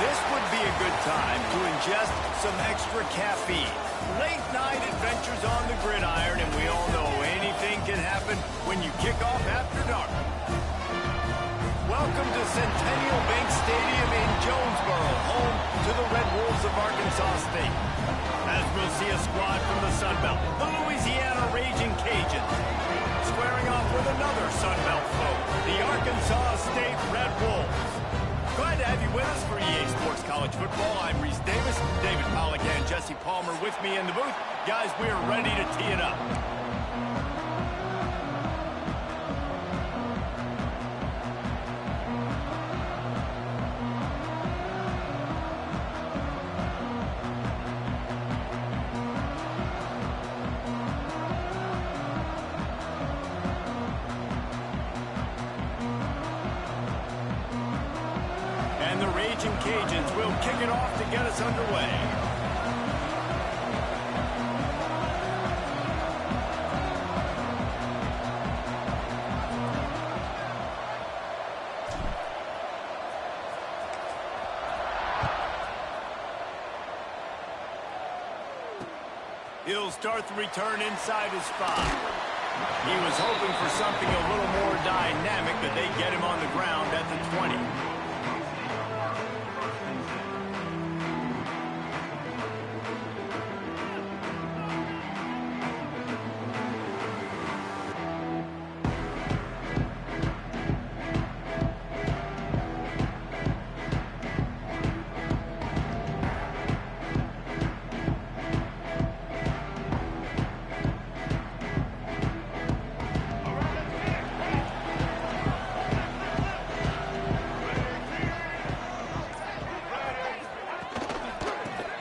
This would be a good time to ingest some extra caffeine. Late night adventures on the gridiron, and we all know anything can happen when you kick off after dark. Welcome to Centennial Bank Stadium in Jonesboro, home to the Red Wolves of Arkansas State. As we'll see a squad from the Sun Belt, the Louisiana Raging Cajuns, squaring off with another Sun Belt foe, the Arkansas State Red Wolves. Glad to have you with us for EA Sports College Football. I'm Reese Davis, David Pollack and Jesse Palmer with me in the booth. Guys, we are ready to tee it up. And the Raging Cajuns will kick it off to get us underway. He'll start the return inside his spot. He was hoping for something a little more dynamic, but they get him on the ground at the 20.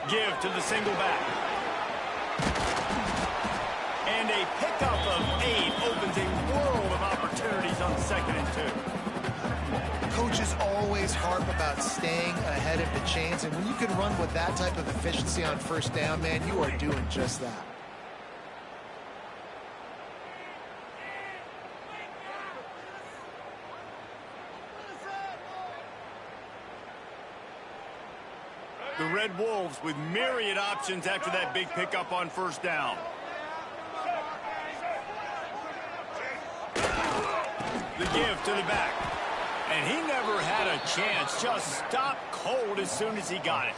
Give to the single back. And a pickup of 8 opens a world of opportunities on 2nd and 2. Coaches always harp about staying ahead of the chains, and when you can run with that type of efficiency on 1st down, man, you are doing just that. The Red Wolves with myriad options after that big pickup on 1st down. The give to the back. And he never had a chance. Just stopped cold as soon as he got it.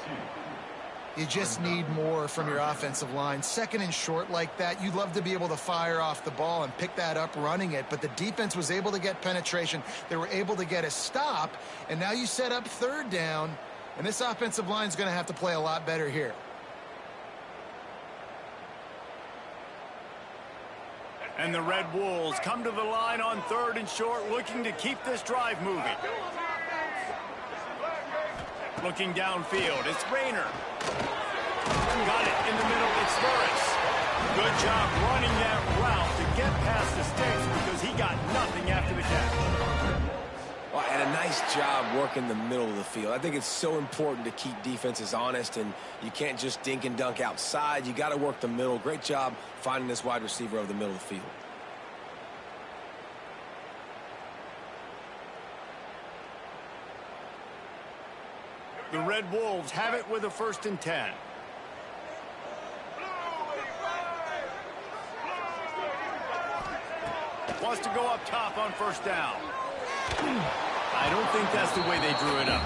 You just need more from your offensive line. 2nd and short like that, you'd love to be able to fire off the ball and pick that up running it, but the defense was able to get penetration. They were able to get a stop, and now you set up 3rd down. And this offensive line is going to have to play a lot better here. And the Red Wolves come to the line on 3rd and short, looking to keep this drive moving. Looking downfield, it's Rayner. Got it in the middle, it's Burris. Good job running that route to get past the sticks because he got nothing after the catch. Well, and a nice job working the middle of the field. I think it's so important to keep defenses honest, and you can't just dink and dunk outside. You got to work the middle. Great job finding this wide receiver over the middle of the field. The Red Wolves have it with a 1st and 10. Wants to go up top on 1st down. I don't think that's the way they drew it up.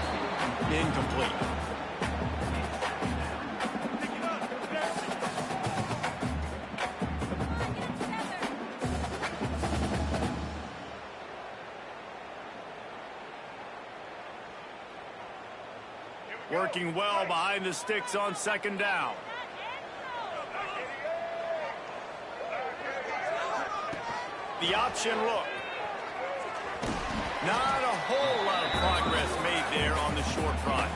Incomplete. Working well behind the sticks on 2nd down. The option look. Not a whole lot of progress made there on the short drive.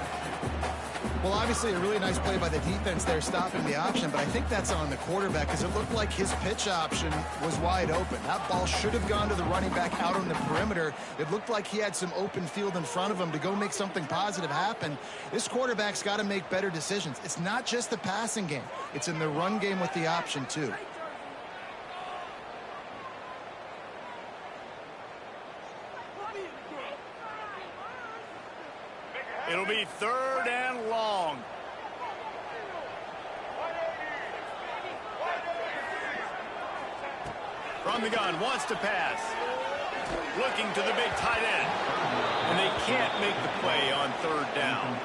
Well, obviously a really nice play by the defense there stopping the option, but I think that's on the quarterback because it looked like his pitch option was wide open. That ball should have gone to the running back out on the perimeter. It looked like he had some open field in front of him to go make something positive happen. This quarterback's got to make better decisions. It's not just the passing game. It's in the run game with the option, too. It'll be 3rd and long. From the gun, wants to pass. Looking to the big tight end. And they can't make the play on 3rd down.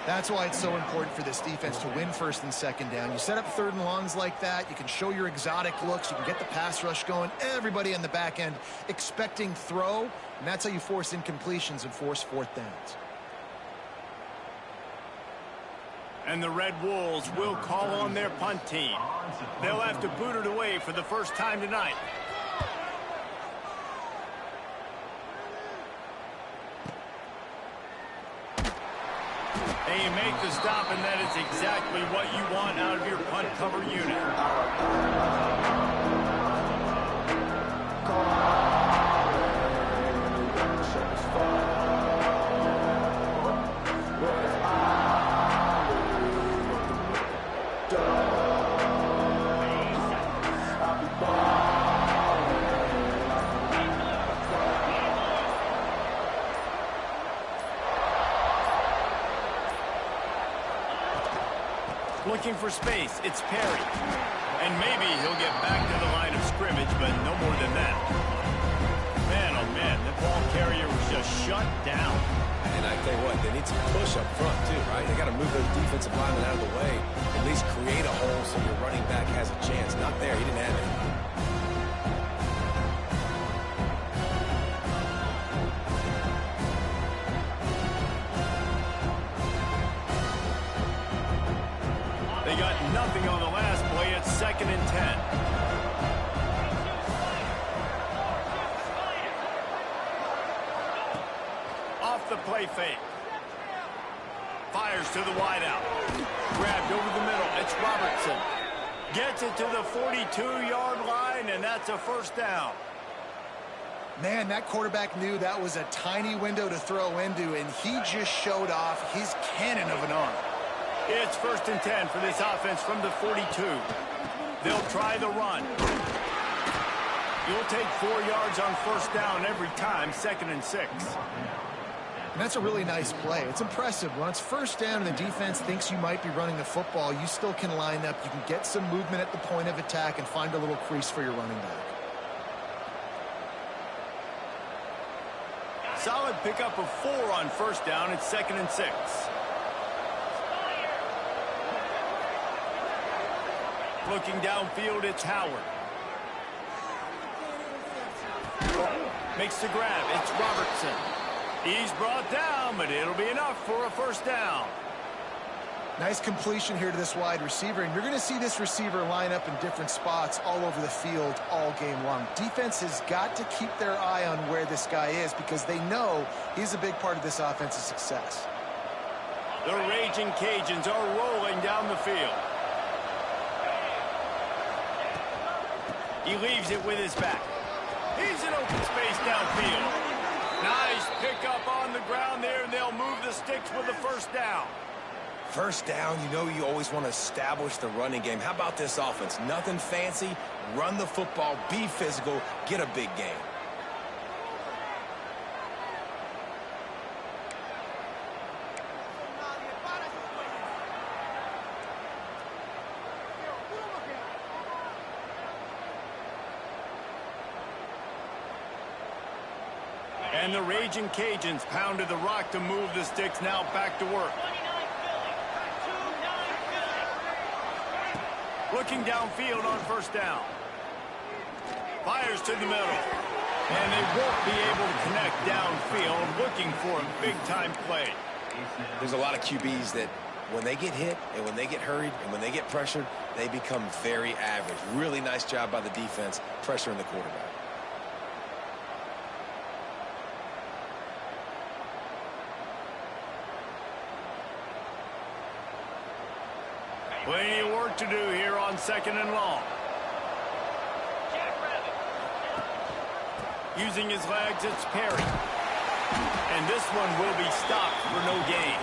That's why it's so important for this defense to win 1st and 2nd down. You set up 3rd and longs like that. You can show your exotic looks. You can get the pass rush going. Everybody on the back end expecting throw. And that's how you force incompletions and force 4th downs. And the Red Wolves will call on their punt team. They'll have to boot it away for the first time tonight. They make the stop, and that is exactly what you want out of your punt cover unit. Looking for space, it's Perry. And maybe he'll get back to the line of scrimmage, but no more than that. Man, oh man, the ball carrier was just shut down. And I tell you what, they need some push up front too, right? They got to move those defensive linemen out of the way, at least create a hole so your running back has a chance. Not there, he didn't have it. Nothing on the last play. It's 2nd and 10. Off the play fake. Fires to the wideout. Grabbed over the middle. It's Robertson. Gets it to the 42-yard line, and that's a 1st down. Man, that quarterback knew that was a tiny window to throw into, and he just showed off his cannon of an arm. It's 1st and 10 for this offense from the 42. They'll try the run. You'll take 4 yards on 1st down every time, 2nd and 6. And that's a really nice play. It's impressive. When it's 1st down and the defense thinks you might be running the football, you still can line up. You can get some movement at the point of attack and find a little crease for your running back. Solid pickup of 4 on 1st down. It's 2nd and 6. Looking downfield, it's Howard. Makes the grab. It's Robertson. He's brought down, but it'll be enough for a 1st down. Nice completion here to this wide receiver, and you're going to see this receiver line up in different spots all over the field all game long. Defense has got to keep their eye on where this guy is because they know he's a big part of this offense's success. The Raging Cajuns are rolling down the field. He leaves it with his back. He's in open space downfield. Nice pickup on the ground there, and they'll move the sticks with the 1st down. 1st down, you know you always want to establish the running game. How about this offense? Nothing fancy. Run the football, be physical, get a big gain. And the Raging Cajuns pounded the rock to move the sticks. Now back to work. Looking downfield on 1st down. Fires to the middle. And they won't be able to connect downfield, looking for a big-time play. There's a lot of QBs that when they get hit and when they get hurried and when they get pressured, they become very average. Really nice job by the defense pressuring the quarterback. Plenty of work to do here on 2nd and long. Using his legs, it's Perry. And this one will be stopped for no gain.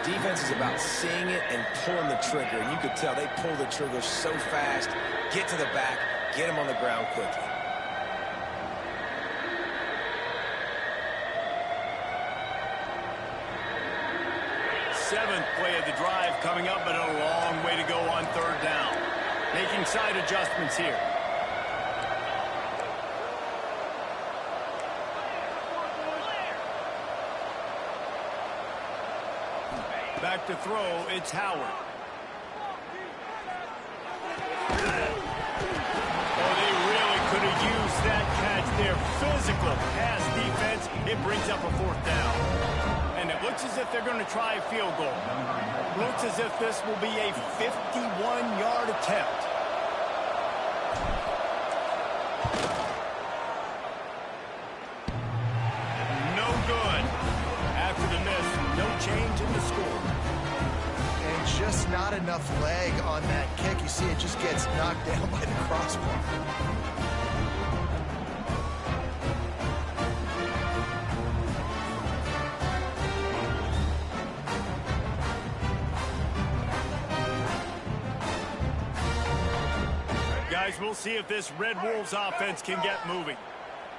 Defense is about seeing it and pulling the trigger. And you could tell they pull the trigger so fast, get to the back, get him on the ground quickly. 7th play of the drive coming up, but a long way to go on 3rd down. Making side adjustments here. Back to throw, it's Howard. Oh, they really could have used that catch there. Physical pass defense. It brings up a 4th down. And it looks as if they're going to try a field goal. Looks as if this will be a 51-yard attempt. No good. After the miss, no change in the score. And just not enough leg on that kick. You see it just gets knocked down by the crossbar. Guys, we'll see if this Red Wolves offense can get moving.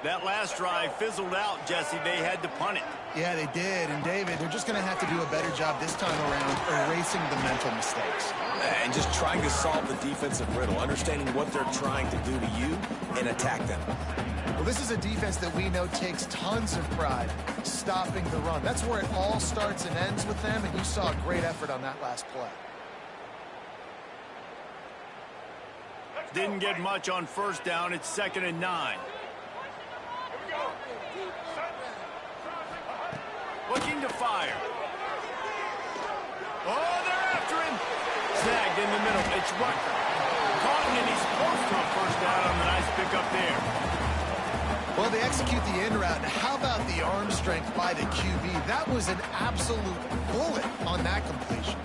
That last drive fizzled out, Jesse. They had to punt it. Yeah, they did. And, David, they're just going to have to do a better job this time around erasing the mental mistakes. And just trying to solve the defensive riddle, understanding what they're trying to do to you and attack them. Well, this is a defense that we know takes tons of pride stopping the run. That's where it all starts and ends with them, and you saw a great effort on that last play. Didn't get much on 1st down. It's 2nd and 9. Looking to fire. Oh, they're after him. Snagged in the middle. It's Rucker. Caught him, and he's close to a 1st down on the nice pickup there. Well, they execute the in route. How about the arm strength by the QB? That was an absolute bullet on that completion.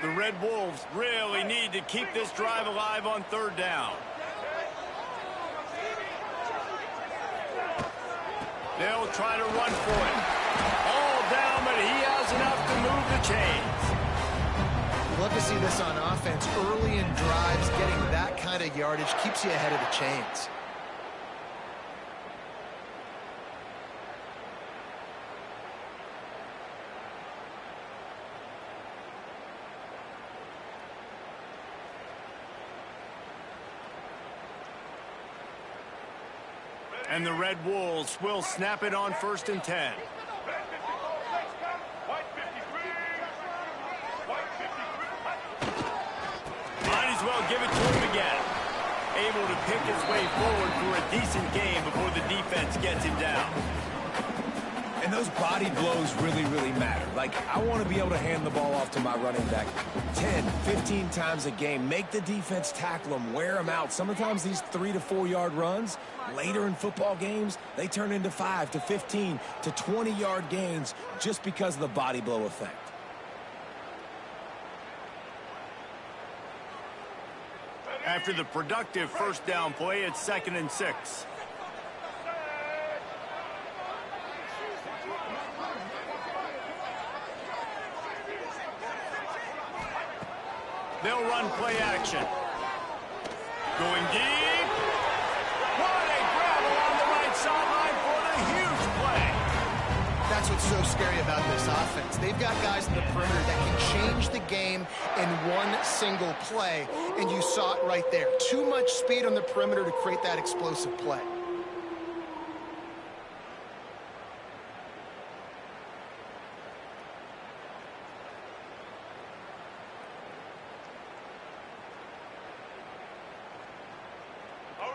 The Red Wolves really need to keep this drive alive on 3rd down. They'll try to run for it. All down, but he has enough to move the chains. Love to see this on offense. Early in drives, getting that kind of yardage keeps you ahead of the chains. And the Red Wolves will snap it on 1st and 10. Might as well give it to him again. Able to pick his way forward for a decent game before the defense gets him down. And those body blows really, really matter. Like, I want to be able to hand the ball off to my running back 10, 15 times a game. Make the defense tackle them, wear them out. Sometimes these 3 to 4 yard runs, later in football games, they turn into 5 to 15 to 20 yard gains just because of the body blow effect. After the productive 1st down play, it's 2nd and 6. They'll run play action. Going deep. What a grab along the right sideline for the huge play. That's what's so scary about this offense. They've got guys in the perimeter that can change the game in one single play, and you saw it right there. Too much speed on the perimeter to create that explosive play.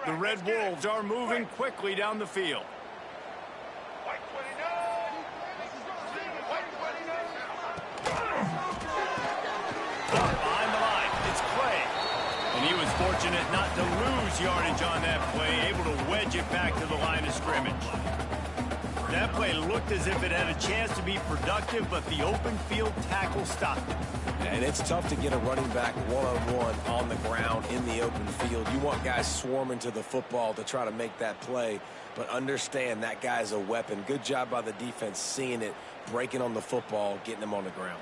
The Red Wolves are moving quickly down the field. Behind the line, it's Clay. And he was fortunate not to lose yardage on that play, able to wedge it back to the line of scrimmage. That play looked as if it had a chance to be productive, but the open field tackle stopped it. And it's tough to get a running back one-on-one on the ground in the open field. You want guys swarming to the football to try to make that play, but understand that guy's a weapon. Good job by the defense seeing it, breaking on the football, getting him on the ground.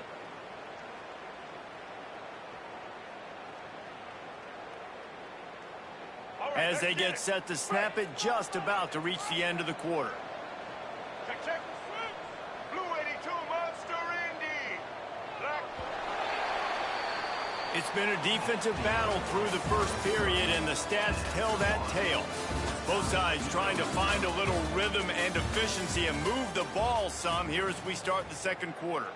As they get set to snap it, just about to reach the end of the quarter. Check. Blue 82 Monster Indy. Black. It's been a defensive battle through the first period, and the stats tell that tale. Both sides trying to find a little rhythm and efficiency and move the ball some here as we start the second quarter.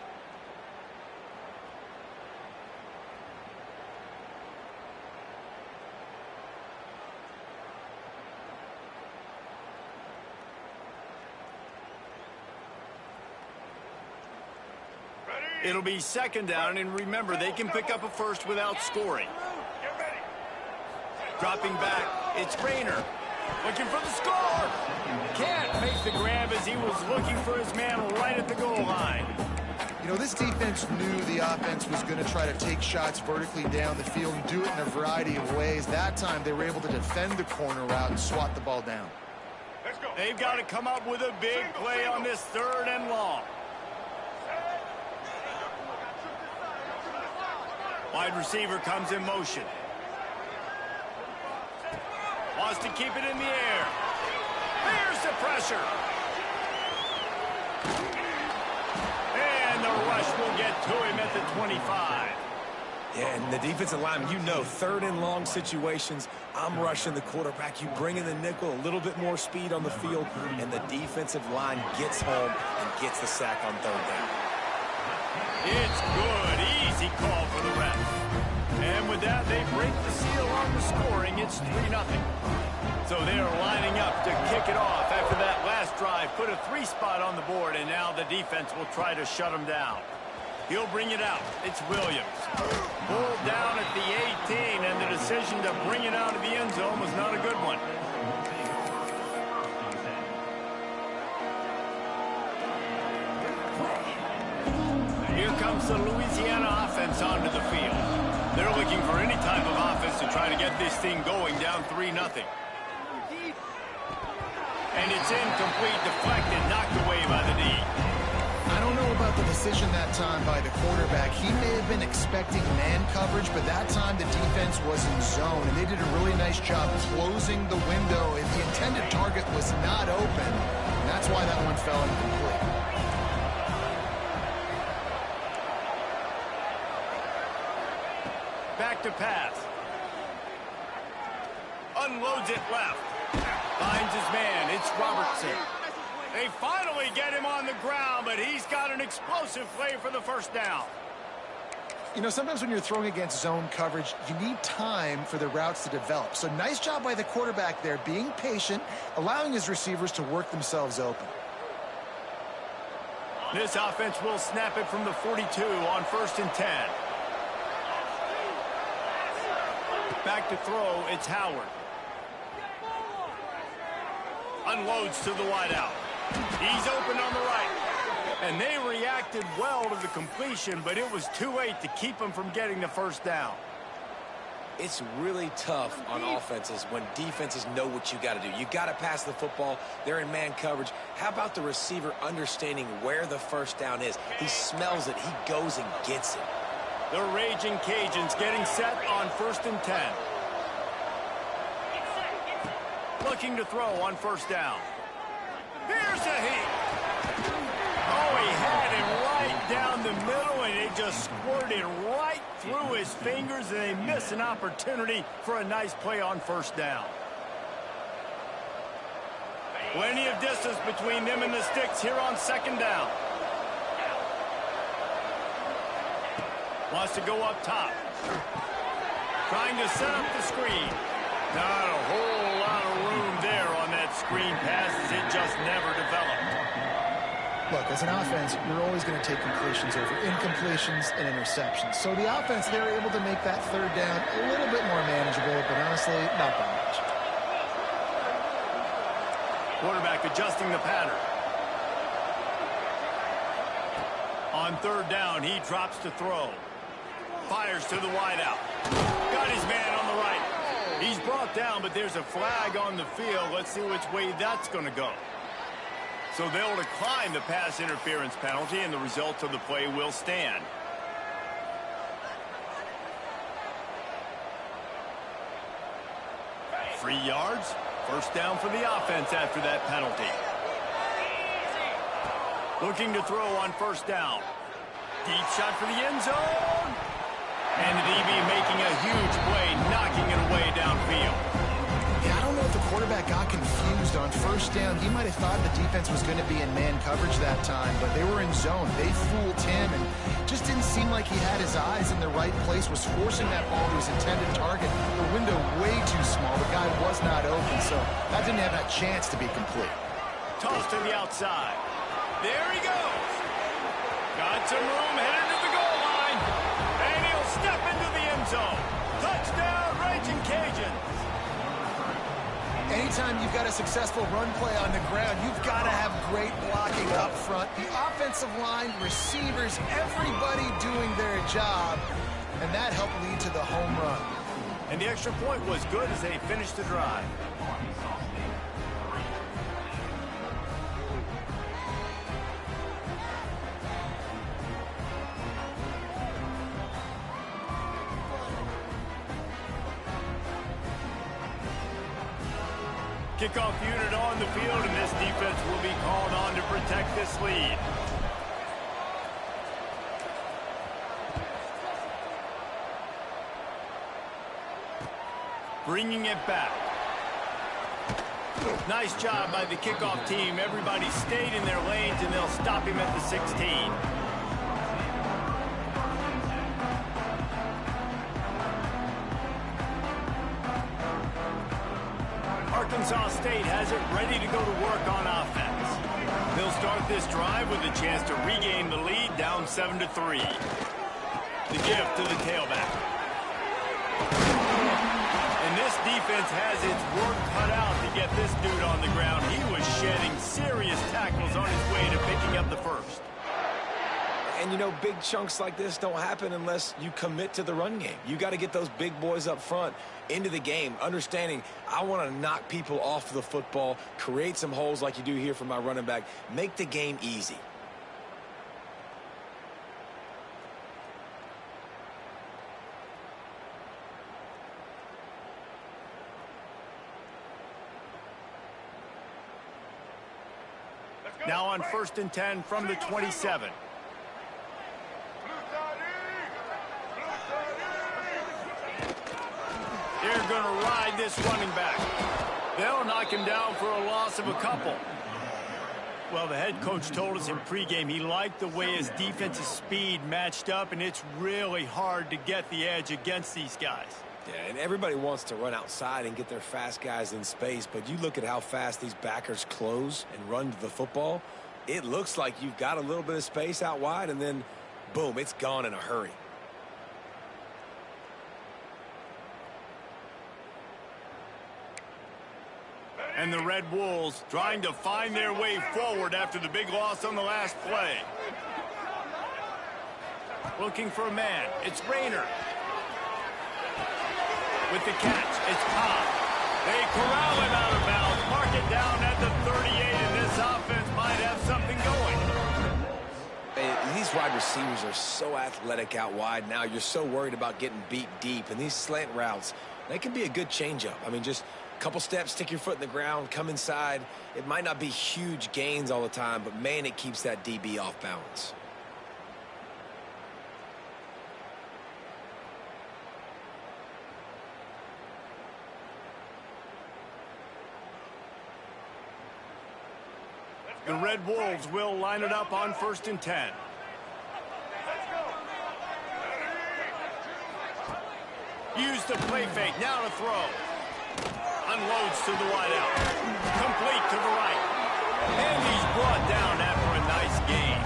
It'll be second down, and remember, they can pick up a first without scoring. Get ready. Dropping back, it's Rayner. Looking for the score. Can't make the grab as he was looking for his man right at the goal line. You know, this defense knew the offense was going to try to take shots vertically down the field and do it in a variety of ways. That time, they were able to defend the corner route and swat the ball down. Let's go. They've got to come up with a big play on this third and long. Wide receiver comes in motion. Wants to keep it in the air. There's the pressure. And the rush will get to him at the 25. Yeah, and the defensive line, you know, third and long situations, I'm rushing the quarterback. You bring in the nickel, a little bit more speed on the field, and the defensive line gets home and gets the sack on third down. It's good. Easy call for the ref. And with that, they break the seal on the scoring. It's 3-0. So they're lining up to kick it off after that last drive. Put a 3-spot on the board, and now the defense will try to shut them down. He'll bring it out. It's Williams. Pulled down at the 18, and the decision to bring it out of the end zone was not a good one. Here comes the Louisiana offense onto the field. They're looking for any type of offense to try to get this thing going, down 3-0. And it's incomplete, deflected, knocked away by the D. I don't know about the decision that time by the quarterback. He may have been expecting man coverage, but that time the defense was in zone, and they did a really nice job closing the window. If the intended target was not open, and that's why that one fell incomplete. Back to pass. Unloads it left. Finds his man. It's Robertson. They finally get him on the ground, but he's got an explosive play for the first down. You know, sometimes when you're throwing against zone coverage, you need time for the routes to develop. So nice job by the quarterback there, being patient, allowing his receivers to work themselves open. This offense will snap it from the 42 on 1st and 10. Back to throw, it's Howard. Unloads to the wideout. He's open on the right. And they reacted well to the completion, but it was too late to keep them from getting the first down. It's really tough on offenses when defenses know what you got to do. You got to pass the football. They're in man coverage. How about the receiver understanding where the first down is? He smells it. He goes and gets it. The Raging Cajuns getting set on 1st and 10. Looking to throw on 1st down. Here's a heat. Oh, he had it right down the middle, and it just squirted right through his fingers, and they miss an opportunity for a nice play on 1st down. Plenty of distance between them and the sticks here on 2nd down. Wants to go up top. Trying to set up the screen. Not a whole lot of room there on that screen pass as it just never developed. Look, as an offense, you're always going to take completions over incompletions and interceptions. So the offense, they're able to make that 3rd down a little bit more manageable, but honestly, not that much. Quarterback adjusting the pattern. On 3rd down, he drops to throw. Fires to the wideout. Got his man on the right. He's brought down, but there's a flag on the field. Let's see which way that's going to go. So they'll decline the pass interference penalty, and the results of the play will stand. 3 yards. First down for the offense after that penalty. Looking to throw on first down. Deep shot for the end zone. And the DB making a huge play, knocking it away downfield. Yeah, I don't know if the quarterback got confused on first down. He might have thought the defense was going to be in man coverage that time, but they were in zone. They fooled him and just didn't seem like he had his eyes in the right place, was forcing that ball to his intended target. The window way too small. The guy was not open, so that didn't have a chance to be complete. Toss to the outside. There he goes. Got some room headed to the goal line. And he'll step into the end zone. Touchdown, Raging Cajuns. Anytime you've got a successful run play on the ground, you've got to have great blocking up front. The offensive line, receivers, everybody doing their job. And that helped lead to the home run. And the extra point was good as they finished the drive. Kickoff unit on the field, and this defense will be called on to protect this lead. Bringing it back. Nice job by the kickoff team. Everybody stayed in their lanes, and they'll stop him at the 16. Arkansas State has it ready to go to work on offense. They'll start this drive with a chance to regain the lead, down 7-3. The give to the tailback. And this defense has its work cut out to get this dude on the ground. He was shedding serious tackles on his way to picking up the first. And, you know, big chunks like this don't happen unless you commit to the run game. You got to get those big boys up front into the game, understanding I want to knock people off the football, create some holes like you do here for my running back, make the game easy. Now on 1st and 10 from the 27. They're going to ride this running back. They'll knock him down for a loss of a couple. Well, the head coach told us in pregame he liked the way his defensive speed matched up, and it's really hard to get the edge against these guys. Yeah, and everybody wants to run outside and get their fast guys in space, but you look at how fast these backers close and run to the football, it looks like you've got a little bit of space out wide, and then, boom, it's gone in a hurry. And the Red Wolves trying to find their way forward after the big loss on the last play. Looking for a man. It's Rayner. With the catch, it's Cobb. They corral him out of bounds, mark it down at the 38, and this offense might have something going. These wide receivers are so athletic out wide now. You're so worried about getting beat deep, and these slant routes, they can be a good changeup. I mean, just a couple steps, stick your foot in the ground, come inside. It might not be huge gains all the time, but, man, it keeps that DB off balance. The Red Wolves will line it up on 1st and 10. Use the play fake, now to throw. Unloads to the wideout. Complete to the right. And he's brought down after a nice gain.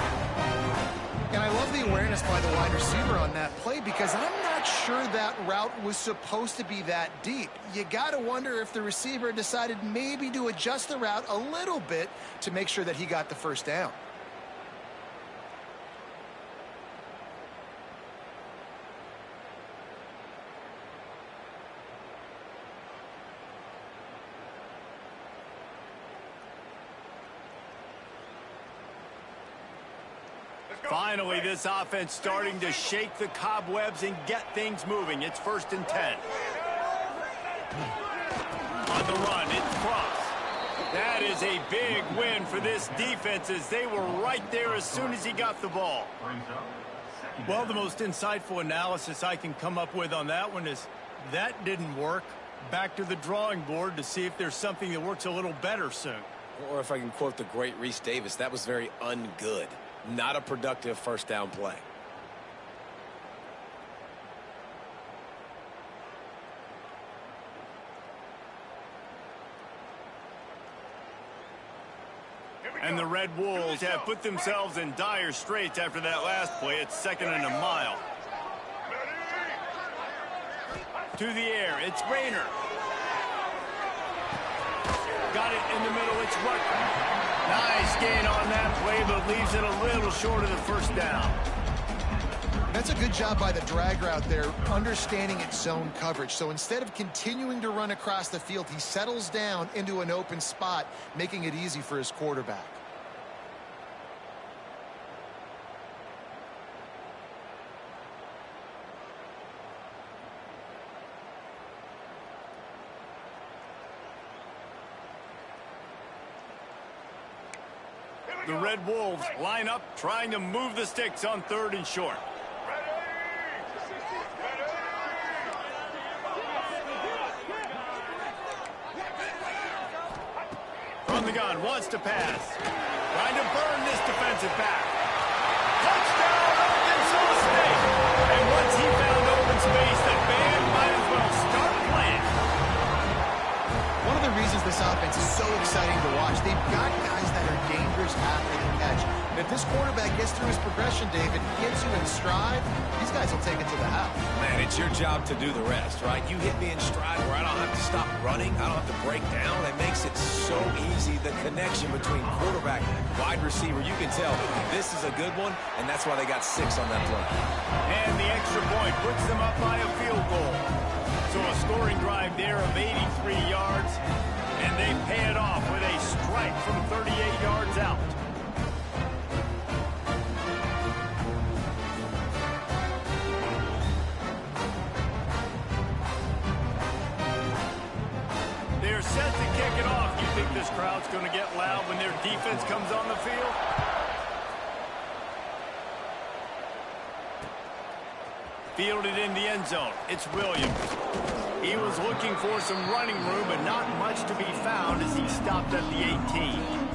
And I love the awareness by the wide receiver on that play because I'm not sure that route was supposed to be that deep. You got to wonder if the receiver decided maybe to adjust the route a little bit to make sure that he got the first down. Finally, this offense starting to shake the cobwebs and get things moving. It's 1st and 10. On the run. It's Cross. That is a big win for this defense as they were right there as soon as he got the ball. Well, the most insightful analysis I can come up with on that one is that didn't work. Back to the drawing board to see if there's something that works a little better soon. Or if I can quote the great Reese Davis, that was very ungood. Not a productive first down play. And the Red Wolves have put themselves in dire straits after that last play. It's 2nd and a mile. To the air, it's Rayner. Got it in the middle, it's Rucker. Nice gain on that play, but leaves it a little short of the first down. That's a good job by the drag route there, understanding its zone coverage. So instead of continuing to run across the field, he settles down into an open spot, making it easy for his quarterback. The Red Wolves line up, trying to move the sticks on 3rd and short. From the gun, wants to pass. Trying to burn this defensive back. Touchdown, Arkansas State! And once he found open space, the band might as well start playing. One of the reasons this offense is so exciting to watch, they've got guys that are dangerous after the catch. And if this quarterback gets through his progression, David, gets you in stride, these guys will take it to the house. Man, it's your job to do the rest, right? You hit me in stride where I don't have to stop running. I don't have to break down. It makes it so easy, the connection between quarterback and wide receiver. You can tell this is a good one, and that's why they got 6 on that play. And the extra point puts them up by a field goal. So a scoring drive there of 83 yards, and they pay it off with a strike from 38 yards out. They're set to kick it off. You think this crowd's going to get loud when their defense comes on the field? Fielded in the end zone. It's Williams. He was looking for some running room, but not much to be found as he stopped at the 18.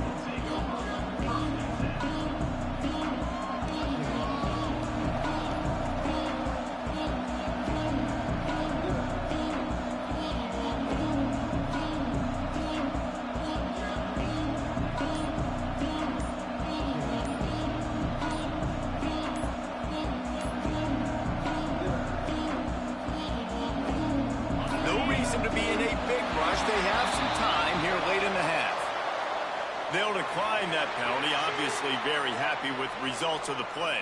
To be in a big rush. They have some time here late in the half. They'll decline that penalty, obviously very happy with results of the play.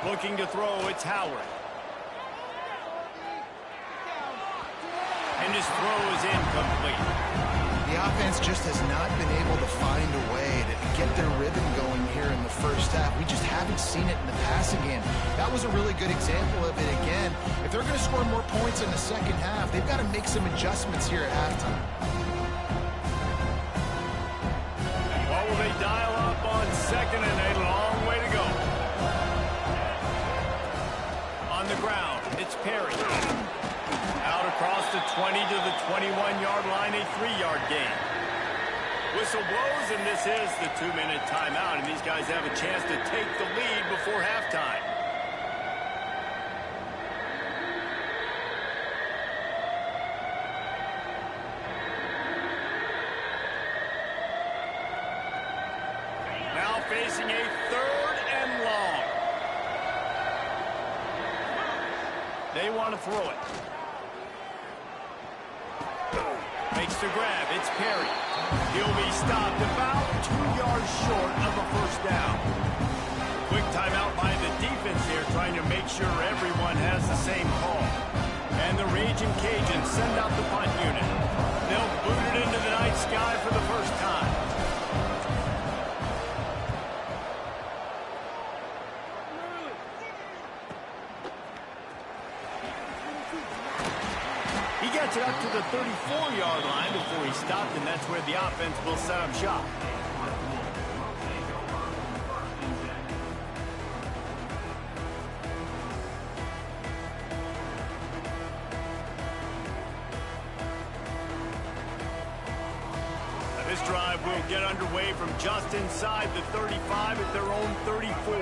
Looking to throw, it's Howard. And his throw is incomplete. The offense just has not been able to find a way to get their rhythm going here in the first half. We just haven't seen it in the passing game. That was a really good example of it again. If they're going to score more points in the second half, they've got to make some adjustments here at halftime. What will they dial up on 2nd and a long way to go? On the ground, it's Perry. Out across the 20 to the 21-yard line, a 3-yard gain. Whistle blows, and this is the 2-minute timeout, and these guys have a chance to take the lead before halftime. Now facing a 3rd and long. They want to throw it. Makes the grab. It's Perry. He'll be stopped about 2 yards short of a first down. Quick timeout by the defense here, trying to make sure everyone has the same call. And the Raging Cajuns send out the punt unit. They'll boot it into the night sky for the first time. He gets it up to the 34-yard line before he stopped, and that's where the offense will set up shop. This drive will get underway from just inside the 35 at their own 34.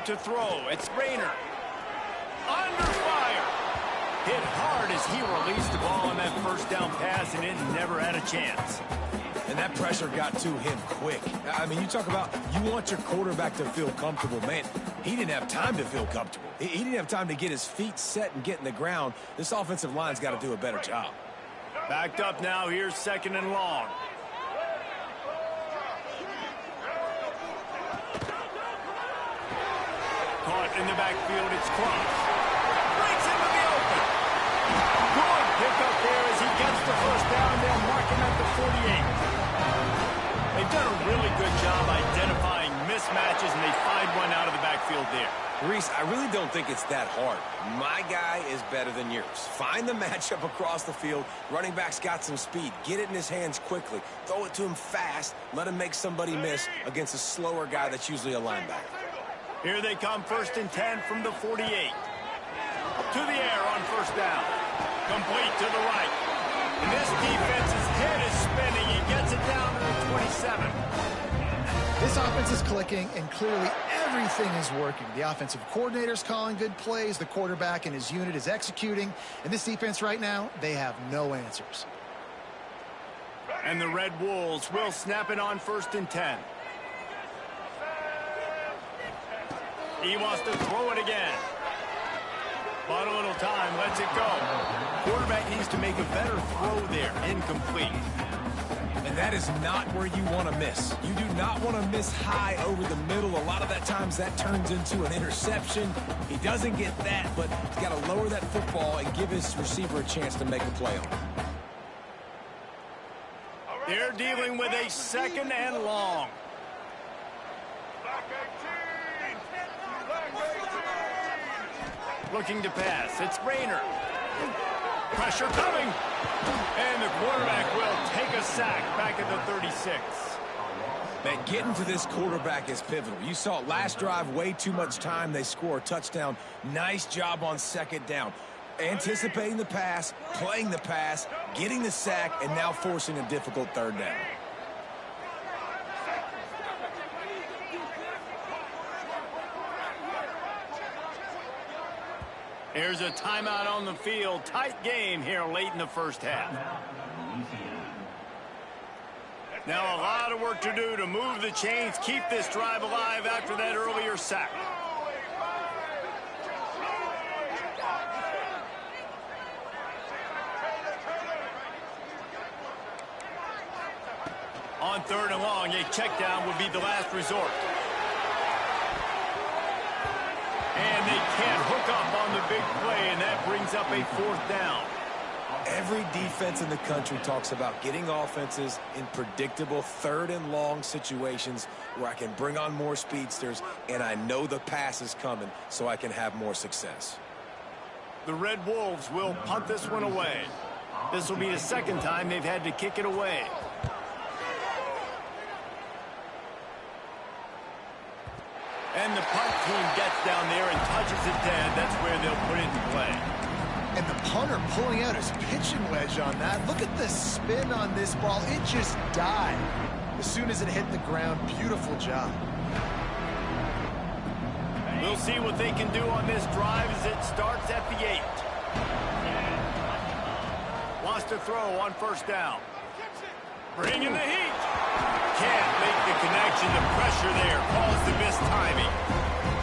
To throw, it's Rayner. Under fire. Hit hard as he released the ball on that first down pass, and it never had a chance. And that pressure got to him quick. I mean, you talk about you want your quarterback to feel comfortable. Man, he didn't have time to feel comfortable. He didn't have time to get his feet set and get in the ground. This offensive line's got to do a better job. Backed up now, here's 2nd and long. Caught in the backfield, it's Cross. Breaks into the open. Good pickup there as he gets the first down. They'll mark him at the 48. They've done a really good job identifying mismatches, and they find one out of the backfield there. Reese, I really don't think it's that hard. My guy is better than yours. Find the matchup across the field. Running back's got some speed. Get it in his hands quickly. Throw it to him fast. Let him make somebody miss against a slower guy that's usually a linebacker. Here they come, 1st and 10 from the 48. To the air on first down. Complete to the right. And this defense's head is spinning. He gets it down to the 27. This offense is clicking, and clearly everything is working. The offensive coordinator's calling good plays. The quarterback and his unit is executing. And this defense right now, they have no answers. And the Red Wolves will snap it on 1st and 10. He wants to throw it again. But a little time, lets it go. Quarterback needs to make a better throw there. Incomplete. And that is not where you want to miss. You do not want to miss high over the middle. A lot of that times that turns into an interception. He doesn't get that, but he's got to lower that football and give his receiver a chance to make a play on it. They're dealing with a 2nd and long. Looking to pass. It's Rayner. Pressure coming. And the quarterback will take a sack back at the 36. Man, getting to this quarterback is pivotal. You saw it last drive, way too much time. They score a touchdown. Nice job on 2nd down. Anticipating the pass, playing the pass, getting the sack, and now forcing a difficult 3rd down. Here's a timeout on the field. Tight game here late in the first half. Now a lot of work to do to move the chains, keep this drive alive after that earlier sack. On 3rd and long, a check down would be the last resort. And they can't hook up on the big play, and that brings up a 4th down. Every defense in the country talks about getting offenses in predictable 3rd and long situations where I can bring on more speedsters and I know the pass is coming so I can have more success. The Red Wolves will punt this one away. This will be the 2nd time they've had to kick it away. And the punt team gets down there and touches it dead. That's where they'll put it in play. And the punter pulling out his pitching wedge on that. Look at the spin on this ball. It just died as soon as it hit the ground. Beautiful job. We'll see what they can do on this drive as it starts at the 8. Wants to throw on first down. Bringing the heat. Can't make the connection. The pressure there caused the missed timing.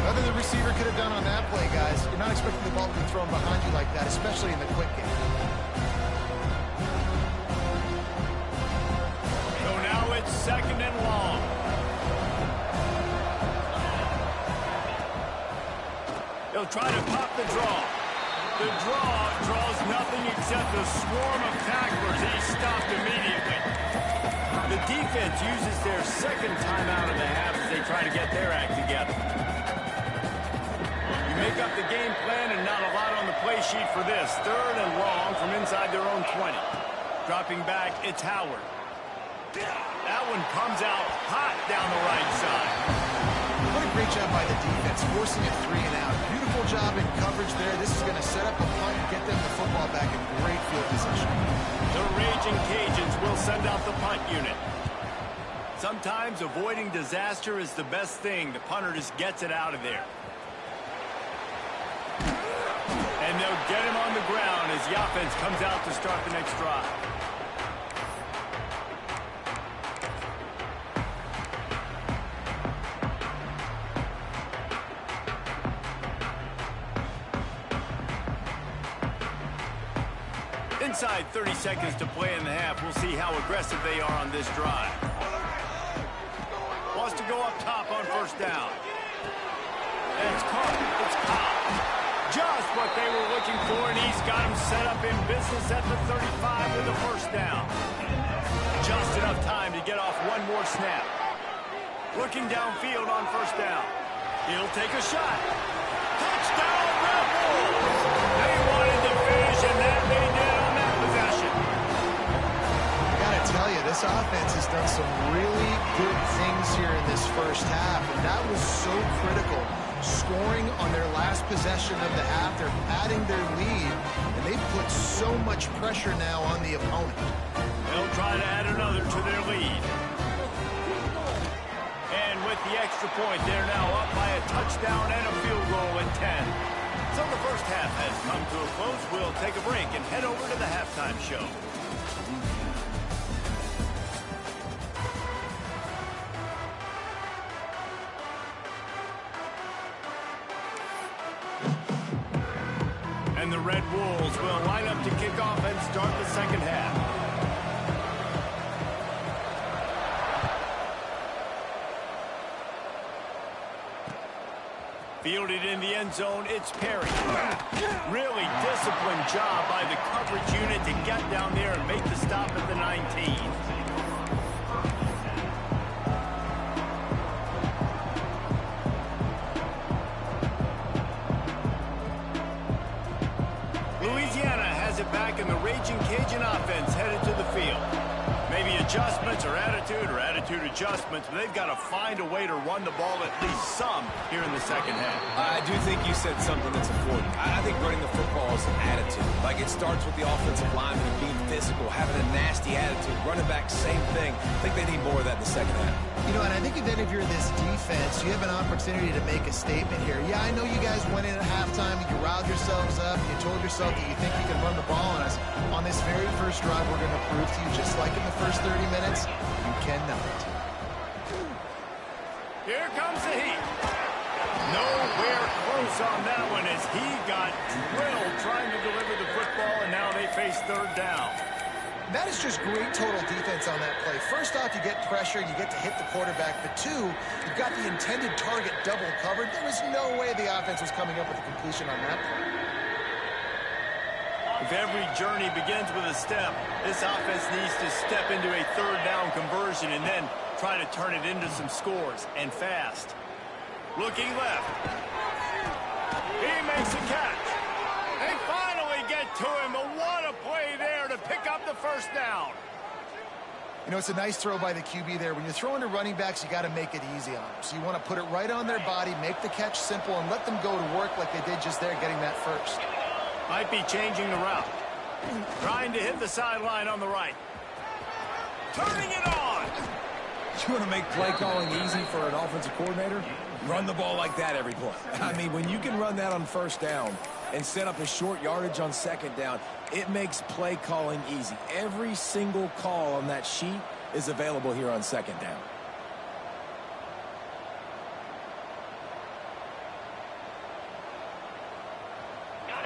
Nothing the receiver could have done on that play, guys. You're not expecting the ball to be thrown behind you like that, especially in the quick game. So now it's 2nd and long. They'll try to pop the draw. The draw draws nothing except a swarm of tacklers. He's stopped immediately. The defense uses their second timeout of the half as they try to get their act together. You make up the game plan and not a lot on the play sheet for this. 3rd and long from inside their own 20. Dropping back, it's Howard. That one comes out hot down the right side. What a great job by the defense, forcing a 3 and out. Beautiful job in coverage there. This is going to set up a punt and get them the football back in great field position. The Raging Cajuns will send out the punt unit. Sometimes avoiding disaster is the best thing. The punter just gets it out of there. And they'll get him on the ground as the offense comes out to start the next drive. Inside 30 seconds to play in the half. We'll see how aggressive they are on this drive. Wants to go up top on 1st down. And it's caught. It's caught. Just what they were looking for, and he's got him set up in business at the 35 with the 1st down. Just enough time to get off one more snap. Looking downfield on 1st down. He'll take a shot. Touchdown, Red Bulls! They wanted to finish, and that they did on that possession. I got to tell you, this offense has done some really good things here in this 1st half, and that was so critical. Scoring on their last possession of the half, they're padding their lead, and they've put so much pressure now on the opponent. They'll try to add another to their lead. And with the extra point, they're now up by a touchdown and a field goal at 10. So the 1st half has come to a close. We'll take a break and head over to the halftime show. And the Red Wolves will line up to kick off and start the 2nd half. Fielded in the end zone, it's Perry. Really disciplined job by the coverage unit to get down there and make the stop at the 19. Louisiana has it back, and the Raging Cajun offense headed to the field. Maybe adjustments or attitude adjustments, but they've got to find a way to run the ball at least some here in the 2nd half. I do think you said something that's important. I think running the football is an attitude. Like, it starts with the offensive lineman being physical, having a nasty attitude. Running back, same thing. I think they need more of that in the 2nd half. You know, and I think if you're this defense, you have an opportunity to make a statement here. Yeah, I know you guys went in at halftime and you riled yourselves up and you told yourself that you think you can run the ball on us. On this very first drive, we're going to prove to you, just like in the first 30 minutes, you cannot. Here comes the heat. Nowhere close on that one as he got drilled trying to deliver the football, and now they face 3rd down. That is just great total defense on that play. First off, you get pressure, you get to hit the quarterback, but 2, you've got the intended target double covered. There was no way the offense was coming up with a completion on that play. If every journey begins with a step, this offense needs to step into a 3rd down conversion and then try to turn it into some scores, and fast. Looking left. He makes a catch. They finally get to him, but what a play there to pick up the 1st down. You know, it's a nice throw by the QB there. When you're throwing to running backs, you got to make it easy on them. So you want to put it right on their body, make the catch simple, and let them go to work like they did just there, getting that 1st. Might be changing the route. Trying to hit the sideline on the right. Turning it on. You want to make play calling easy for an offensive coordinator? Run the ball like that every play. I mean, when you can run that on 1st down and set up a short yardage on 2nd down, it makes play calling easy. Every single call on that sheet is available here on 2nd down.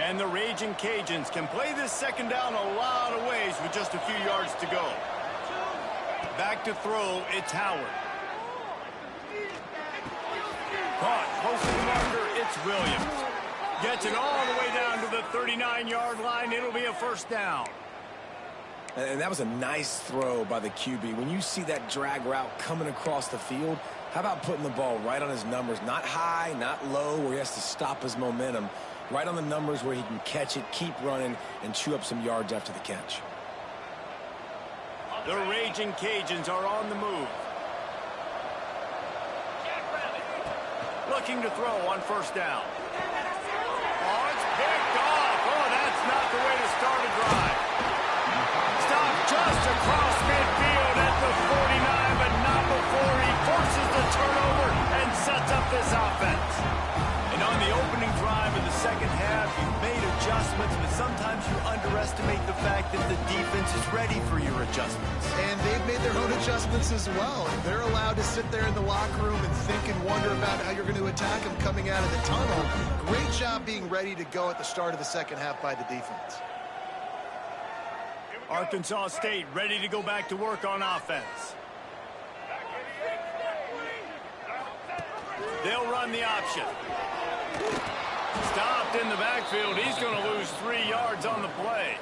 And the Raging Cajuns can play this 2nd down a lot of ways with just a few yards to go. Back to throw, it's Howard. Caught, close to the marker, it's Williams. Gets it all the way down to the 39-yard line. It'll be a first down. And that was a nice throw by the QB. When you see that drag route coming across the field, how about putting the ball right on his numbers? Not high, not low, where he has to stop his momentum. Right on the numbers where he can catch it, keep running, and chew up some yards after the catch. The Raging Cajuns are on the move. Looking to throw on first down. Oh, it's picked off. Oh, that's not the way to start a drive. Stopped just across midfield at the 49, but not before he forces the turnover and sets up this offense. And on the opening drive of the second half, you made adjustments, but sometimes you underestimate the fact that the defense is ready for your adjustments. And they've made their own adjustments as well. They're allowed to sit there in the locker room and think and wonder about how you're going to attack them coming out of the tunnel. Great job being ready to go at the start of the second half by the defense. Arkansas State ready to go back to work on offense. They'll run the option. Stopped in the backfield. He's going to lose 3 yards on the play.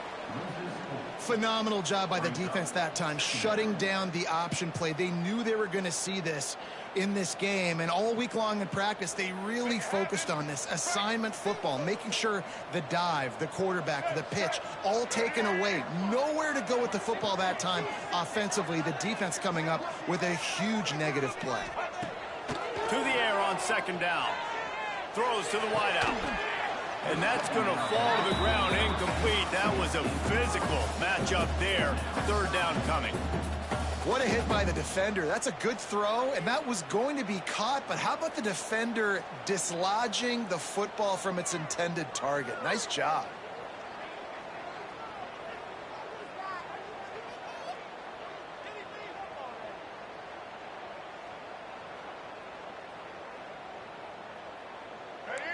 Phenomenal job by the defense that time, shutting down the option play. They knew they were going to see this in this game, and all week long in practice, they really focused on this assignment football, making sure the dive, the quarterback, the pitch, all taken away. Nowhere to go with the football that time offensively. The defense coming up with a huge negative play. To the air on second down. Throws to the wideout. And that's going to fall to the ground incomplete. That was a physical matchup there. Third down coming. What a hit by the defender. That's a good throw, and that was going to be caught, but how about the defender dislodging the football from its intended target? Nice job.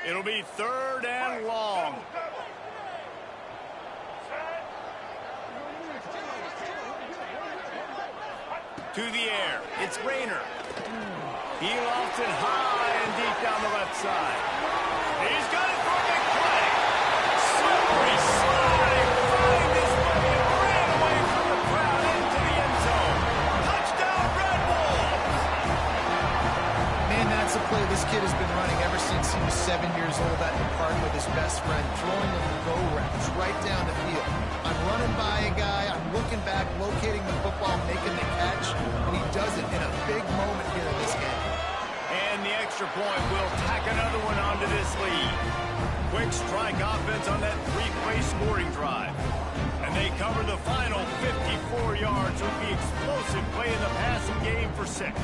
It'll be third and long. To the air. It's Rayner. He lofts it high and deep down the left side. He's got it for a big play. Slippery slide. Find this way and ran away from the crowd into the end zone. Touchdown, Red Wolves. Man, that's a play this kid has been running ever since he was 7 years old at the park with his best friend, throwing the go routes right down the field. I'm running by a guy, I'm looking back, locating the football, making the catch, and he does it in a big moment here in this game. And the extra point will tack another one onto this lead. Quick strike offense on that three-play scoring drive. And they cover the final 54 yards with the explosive play in the passing game for 6.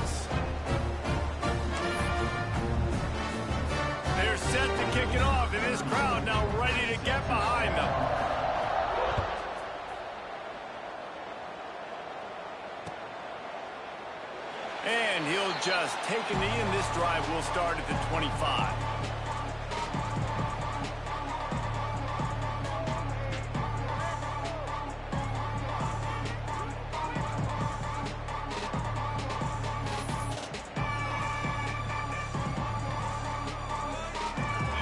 They're set to kick it off, and this crowd now ready to get behind them. And he'll just take a knee, and this drive will start at the 25.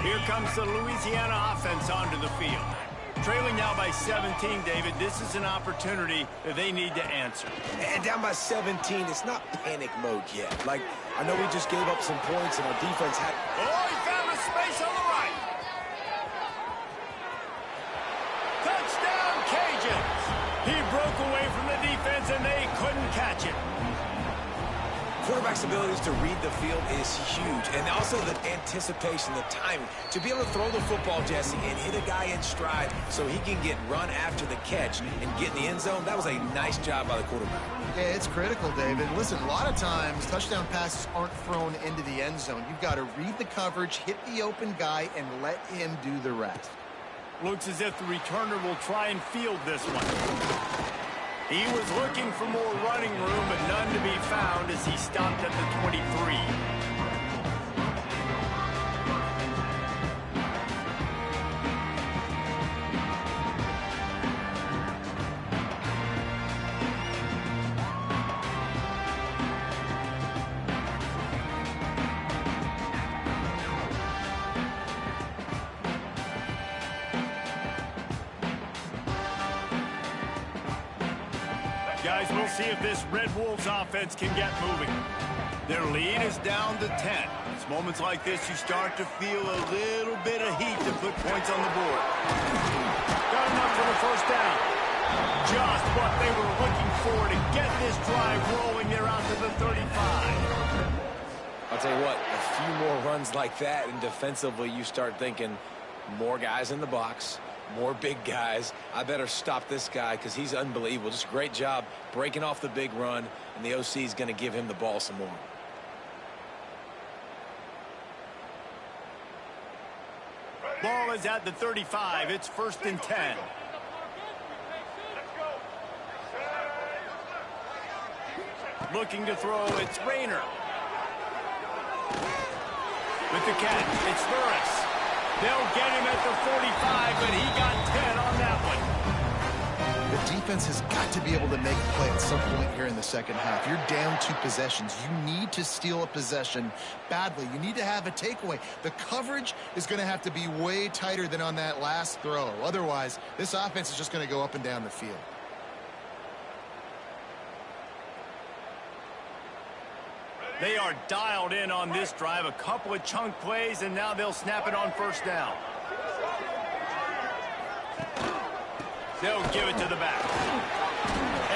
Here comes the Louisiana offense onto the field. Trailing now by 17, David. This is an opportunity that they need to answer. And down by 17, it's not panic mode yet. Like, I know we just gave up some points and our defense had... Oh, he found a space on the right. Touchdown, Cajuns. He broke away from the defense, and they couldn't catch it. Quarterback's abilities to read the field is huge, and also the anticipation, the timing. To be able to throw the football, Jesse, and hit a guy in stride so he can get run after the catch and get in the end zone, that was a nice job by the quarterback. Yeah, it's critical, David. Listen, a lot of times touchdown passes aren't thrown into the end zone. You've got to read the coverage, hit the open guy, and let him do the rest. Looks as if the returner will try and field this one. He was looking for more running room, but none to be found as he stopped at the 23. Guys, we'll see if this Red Wolves offense can get moving. Their lead is down to 10. It's moments like this you start to feel a little bit of heat to put points on the board. Got enough for the first down. Just what they were looking for to get this drive rolling. They're out to the 35. I'll tell you what, a few more runs like that, and defensively you start thinking more guys in the box, more big guys. I better stop this guy because he's unbelievable. Just a great job breaking off the big run, and the OC is going to give him the ball some more. Ball is at the 35. It's 1st and 10. Looking to throw, it's Rayner. With the catch, it's Burris. They'll get him at the 45, but he got 10 on that one. The defense has got to be able to make a play at some point here in the second half. You're down 2 possessions. You need to steal a possession badly. You need to have a takeaway. The coverage is going to have to be way tighter than on that last throw. Otherwise, this offense is just going to go up and down the field. They are dialed in on this drive. A couple of chunk plays, and now they'll snap it on 1st down. They'll give it to the back.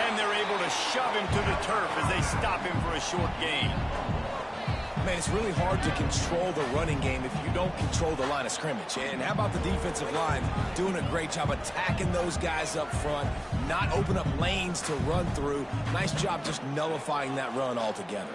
And they're able to shove him to the turf as they stop him for a short gain. Man, it's really hard to control the running game if you don't control the line of scrimmage. And how about the defensive line doing a great job attacking those guys up front, not open up lanes to run through. Nice job just nullifying that run altogether.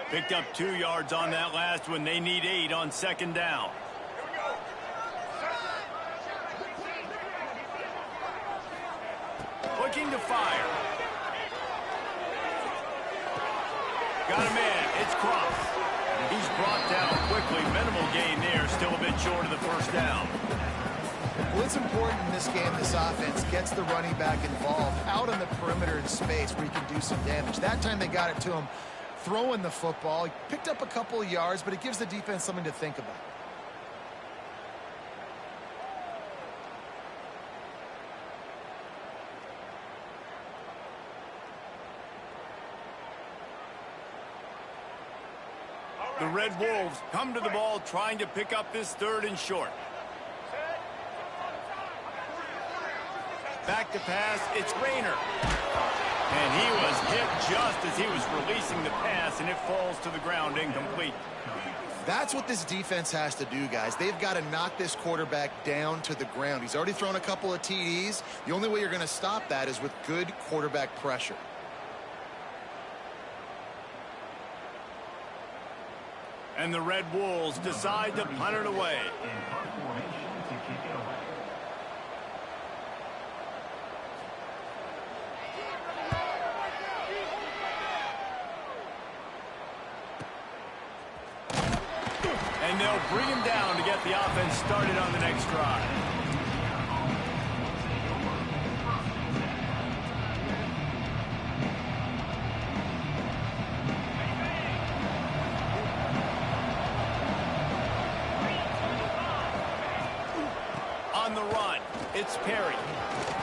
Picked up 2 yards on that last one. They need 8 on 2nd down. Looking to fire. Got him in. It's Cross. He's brought down quickly. Minimal gain there. Still a bit short of the 1st down. Well, it's important in this game, this offense gets the running back involved out on the perimeter in space where he can do some damage. That time they got it to him throwing the football. He picked up a couple of yards, but it gives the defense something to think about. The Red Wolves come to the ball trying to pick up this 3rd and short. Back to pass, it's Rayner. And he was hit just as he was releasing the pass, and it falls to the ground incomplete. That's what this defense has to do, guys. They've got to knock this quarterback down to the ground. He's already thrown a couple of TDs. The only way you're going to stop that is with good quarterback pressure. And the Red Wolves decide to punt it away. And they'll bring him down to get the offense started on the next drive. On the run, it's Perry.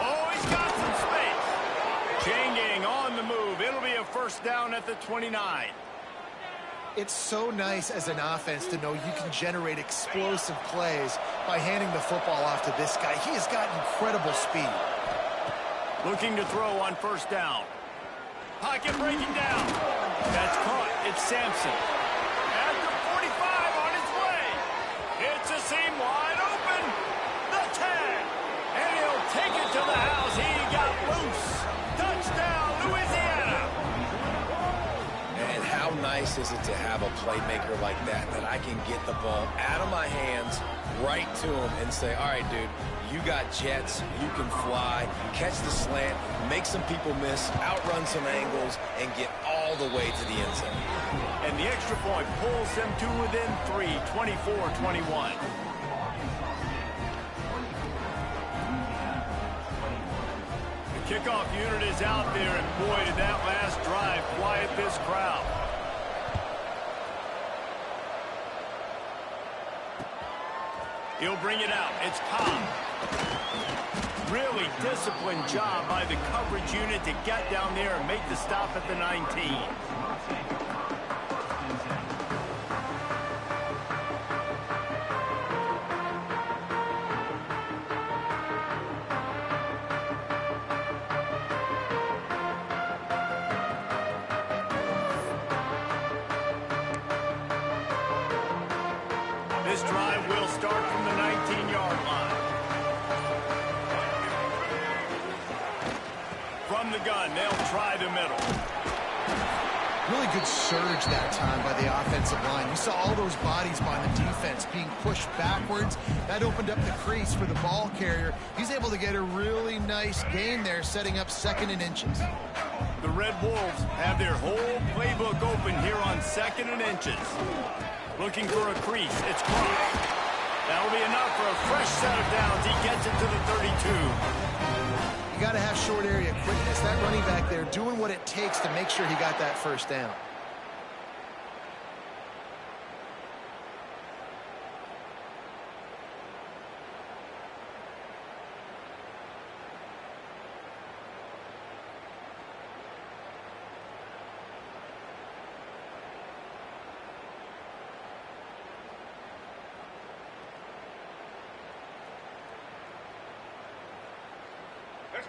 Oh, he's got some space. Chain gang on the move. It'll be a 1st down at the 29. It's so nice as an offense to know you can generate explosive plays by handing the football off to this guy. He has got incredible speed. Looking to throw on 1st down. Pocket breaking down. That's caught. It's Sampson. At the 45 on his way. It's a seam wide open. The tag. And he'll take it to the house. He got loose. Touchdown, Louisiana. And how nice is it to have a playmaker like that I can get the ball out of my hands right to him and say, all right, dude, you got jets, you can fly, catch the slant, make some people miss, outrun some angles, and get all the way to the end zone. And the extra point pulls them to within 3, 24-21. Kickoff unit is out there, and boy, did that last drive quiet this crowd. He'll bring it out. It's Cobb. Really disciplined job by the coverage unit to get down there and make the stop at the 19. This drive will start from the 19-yard line. From the gun, they'll try the middle. Really good surge that time by the offensive line. You saw all those bodies by the defense being pushed backwards. That opened up the crease for the ball carrier. He's able to get a really nice gain there, setting up 2nd and inches. The Red Wolves have their whole playbook open here on 2nd and inches. Looking for a crease. It's crossed. That'll be enough for a fresh set of downs. He gets it to the 32. You got to have short area quickness. That running back there doing what it takes to make sure he got that first down.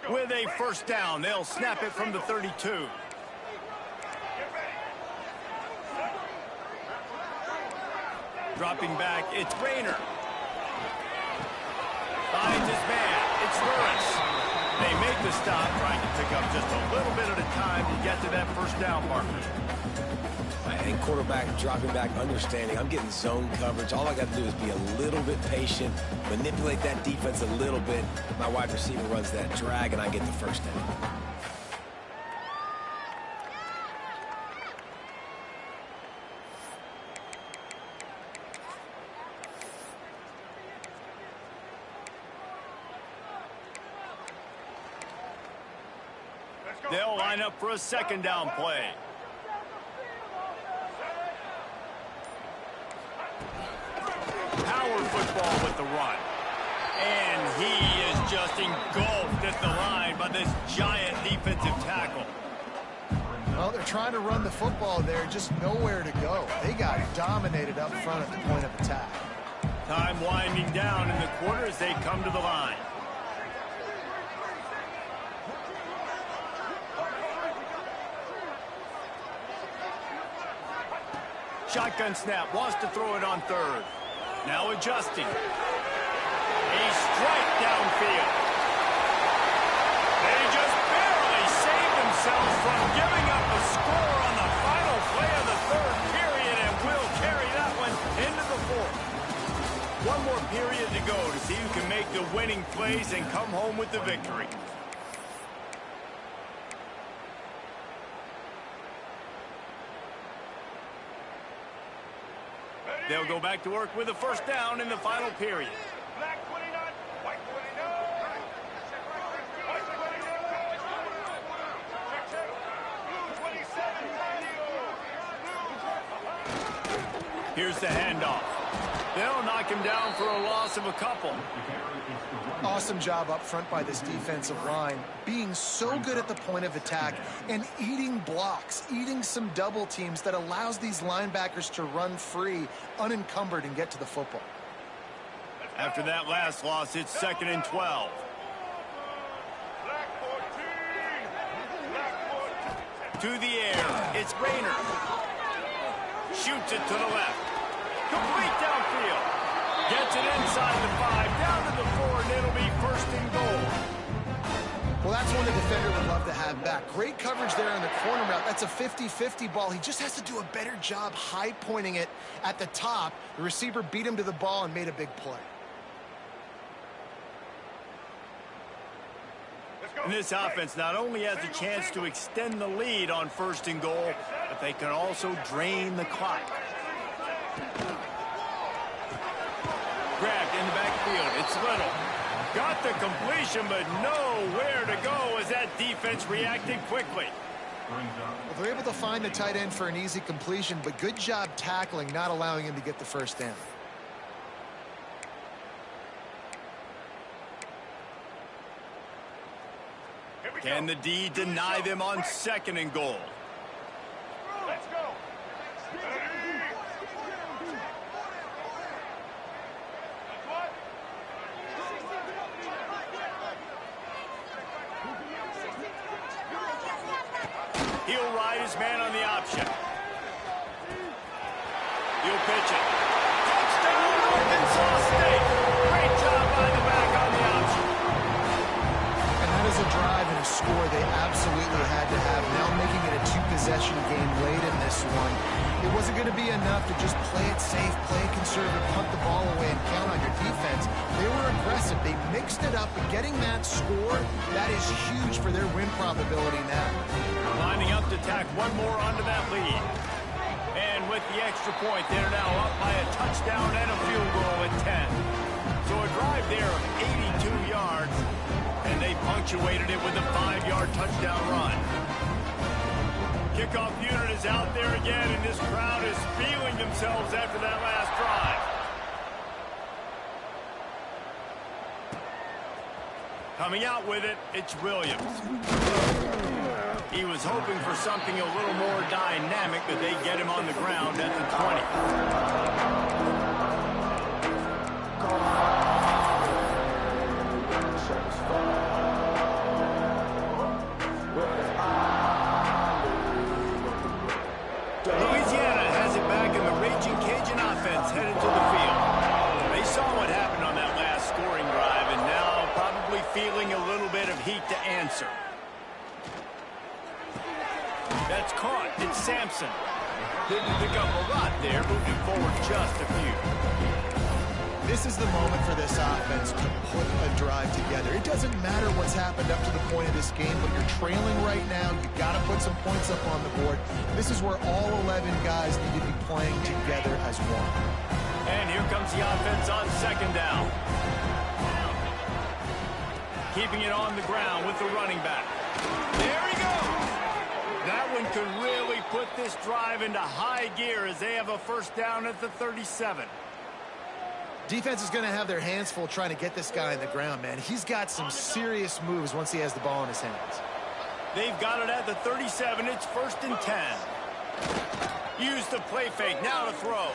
With a first down, they'll snap it from the 32. Dropping back, it's Rayner. Finds his man, it's Lewis. They make the stop, trying to pick up just a little bit at a time to get to that first down marker. And quarterback dropping back, understanding I'm getting zone coverage. All I got to do is be a little bit patient, manipulate that defense a little bit. My wide receiver runs that drag, and I get the first down. They'll line up for a 2nd down play. Power football with the run. And he is just engulfed at the line by this giant defensive tackle. Well, they're trying to run the football there, just nowhere to go. They got dominated up front at the point of attack. Time winding down in the quarter as they come to the line. Shotgun snap, wants to throw it on 3rd. Now adjusting. A strike downfield. They just barely saved themselves from giving up a score on the final play of the 3rd period, and will carry that one into the 4th. One more period to go to see who can make the winning plays and come home with the victory. They'll go back to work with a first down in the final period. Black 29, white 29. White 29. Blue 27, Here's the handoff. They'll knock him down for a loss of a couple. Awesome job up front by this defensive line, being so good at the point of attack and eating blocks, eating some double teams that allows these linebackers to run free, unencumbered, and get to the football. After that last loss, it's 2nd and 12. Black 14. Black 14. To the air, it's Rayner. Shoots it to the left. Complete downfield. Gets it inside the 5, down to the 4, and it'll be 1st and goal. Well, that's one the defender would love to have back. Great coverage there on the corner route. That's a 50-50 ball. He just has to do a better job high pointing it at the top. The receiver beat him to the ball and made a big play. And this offense not only has a chance to extend the lead on 1st and goal, but they can also drain the clock. Grabbed in the backfield. It's Little. Got the completion, but nowhere to go as that defense reacted quickly. Well, they're able to find the tight end for an easy completion, but good job tackling, not allowing him to get the first down. Can the D deny them on 2nd and goal? Let's go. He'll ride his man on the option. He'll pitch it. Touchdown, Arkansas State. Great job by the back on the option. And that is a drive and a score they absolutely had to have. Now making it a 2-possession game late in this one. It wasn't going to be enough to just play it safe, play it conservative, punt the ball away, and count on your defense. They were aggressive. They mixed it up, but getting that score, that is huge for their win probability now. Lining up to tack one more onto that lead. And with the extra point, they're now up by a touchdown and a field goal at 10. So a drive there of 82 yards, and they punctuated it with a 5-yard touchdown run. Kickoff unit is out there again, and this crowd is feeling themselves after that last drive. Coming out with it, it's Williams. He was hoping for something a little more dynamic, but they get him on the ground at the 20. Louisiana has it back, and the Raging Cajun offense headed to the field. They saw what happened on that last scoring drive, and now probably feeling a little bit of heat to answer. That's caught. It's Sampson. Didn't pick up a lot there, moving forward just a few. This is the moment for this offense to put a drive together. It doesn't matter what's happened up to the point of this game, but you're trailing right now. You've got to put some points up on the board. This is where all 11 guys need to be playing together as one. And here comes the offense on 2nd down. Keeping it on the ground with the running back. There he goes. That one could really put this drive into high gear as they have a first down at the 37. Defense is going to have their hands full trying to get this guy on the ground, man. He's got some serious moves once he has the ball in his hands. They've got it at the 37. It's 1st and 10. Use the play fake. Now to throw.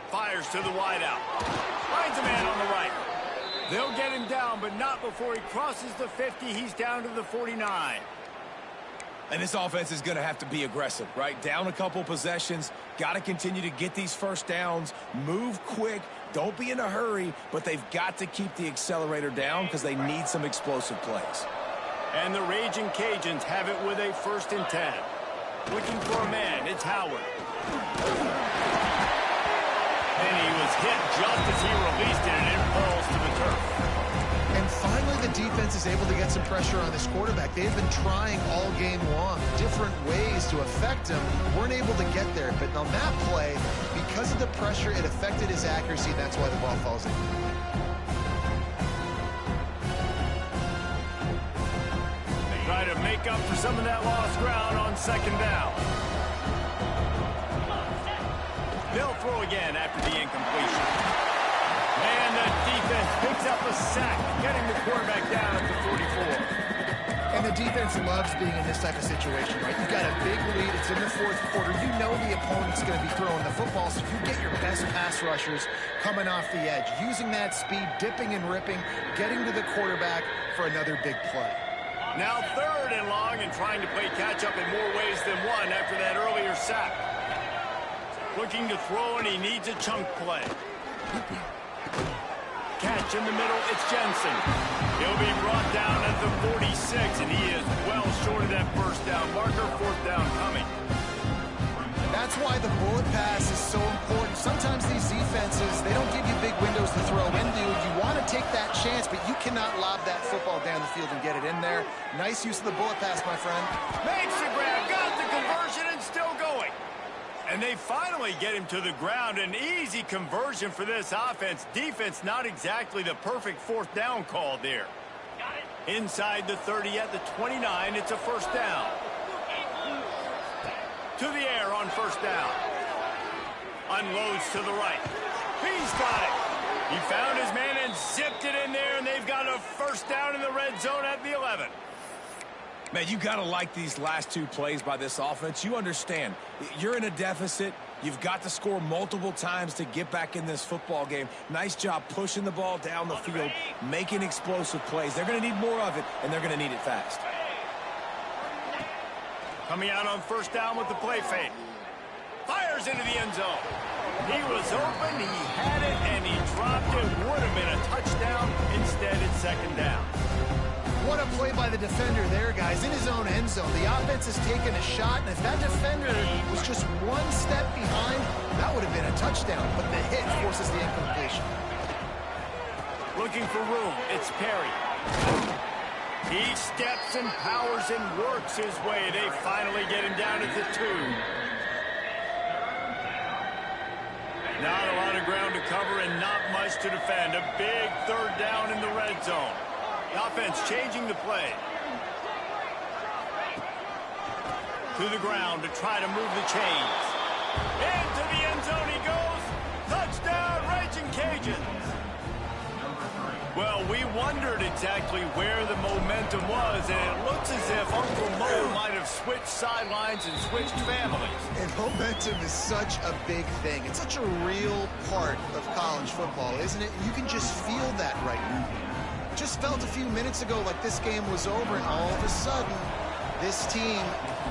Fires to the wideout. Finds a man on the right. They'll get him down, but not before he crosses the 50. He's down to the 49. And this offense is going to have to be aggressive, right? Down a couple possessions, got to continue to get these first downs, move quick, don't be in a hurry, but they've got to keep the accelerator down because they need some explosive plays. And the Raging Cajuns have it with a 1st and 10. Looking for a man, it's Howard. And he was hit just as he released it, and it falls to the turf. And finally, the defense is able to get some pressure on this quarterback. They've been trying all game long different ways to affect him. Weren't able to get there. But on that play, because of the pressure, it affected his accuracy. That's why the ball falls in. They try to make up for some of that lost ground on 2nd down. They'll throw again after the incompletion. And the defense picks up a sack, getting the quarterback down at the 44. And the defense loves being in this type of situation, right? You've got a big lead. It's in the 4th quarter. You know the opponent's going to be throwing the football, so you get your best pass rushers coming off the edge, using that speed, dipping and ripping, getting to the quarterback for another big play. Now 3rd and long, and trying to play catch-up in more ways than one after that earlier sack. Looking to throw, and he needs a chunk play. Catch in the middle, it's Jensen. He'll be brought down at the 46, and he is well short of that first down marker. 4th down coming. That's why the bullet pass is so important. Sometimes these defenses, they don't give you big windows to throw into. You want to take that chance, but you cannot lob that football down the field and get it in there. Nice use of the bullet pass, my friend. Makes the grab, got the conversion, and still going. And they finally get him to the ground. An easy conversion for this offense. Defense, not exactly the perfect fourth down call there. Inside the 30 at the 29, it's a first down. To the air on first down. Unloads to the right. He's got it. He found his man and zipped it in there, and they've got a first down in the red zone at the 11. Man, you got to like these last two plays by this offense. You understand, you're in a deficit. You've got to score multiple times to get back in this football game. Nice job pushing the ball down the field, making explosive plays. They're going to need more of it, and they're going to need it fast. Coming out on first down with the play fake. Fires into the end zone. He was open, he had it, and he dropped it. Would have been a touchdown. Instead, it's second down. What a play by the defender there, guys, in his own end zone. The offense has taken a shot, and if that defender was just one step behind, that would have been a touchdown. But the hit forces the incompletion. Looking for room. It's Perry. He steps and powers and works his way. They finally get him down at the 2. Not a lot of ground to cover and not much to defend. A big third down in the red zone. The offense changing the play. To the ground to try to move the chains. Into the end zone he goes. Touchdown, Raging Cajuns. Well, we wondered exactly where the momentum was, and it looks as if Uncle Mo might have switched sidelines and switched families. And momentum is such a big thing. It's such a real part of college football, isn't it? You can just feel that right now. Just felt a few minutes ago like this game was over, and all of a sudden, this team,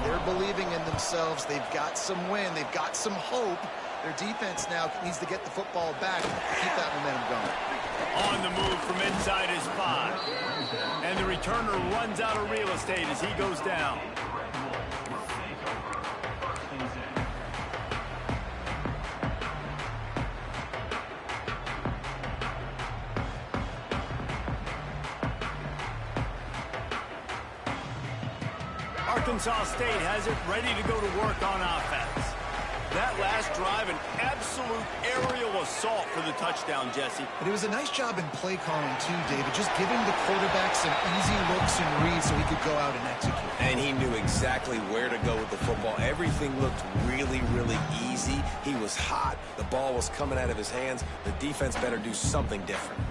they're believing in themselves. They've got some win. They've got some hope. Their defense now needs to get the football back, keep that momentum going. On the move from inside his 5. And the returner runs out of real estate as he goes down. Arkansas State has it ready to go to work on offense. That last drive, an absolute aerial assault for the touchdown, Jesse. But it was a nice job in play calling, too, David. Just giving the quarterback some easy looks and reads so he could go out and execute. And he knew exactly where to go with the football. Everything looked really, really easy. He was hot. The ball was coming out of his hands. The defense better do something different.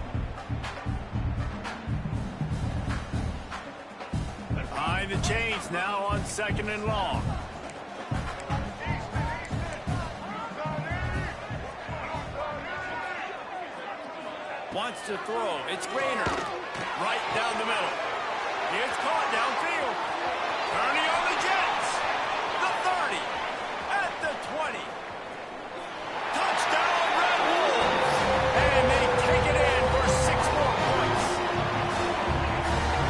Behind the chains now on second and long. Wants to throw. It's Grainer. Right down the middle. It's caught downfield. Turning on the Jets. The 30. At the 20. Touchdown, Red Wolves. And they take it in for 6 more points.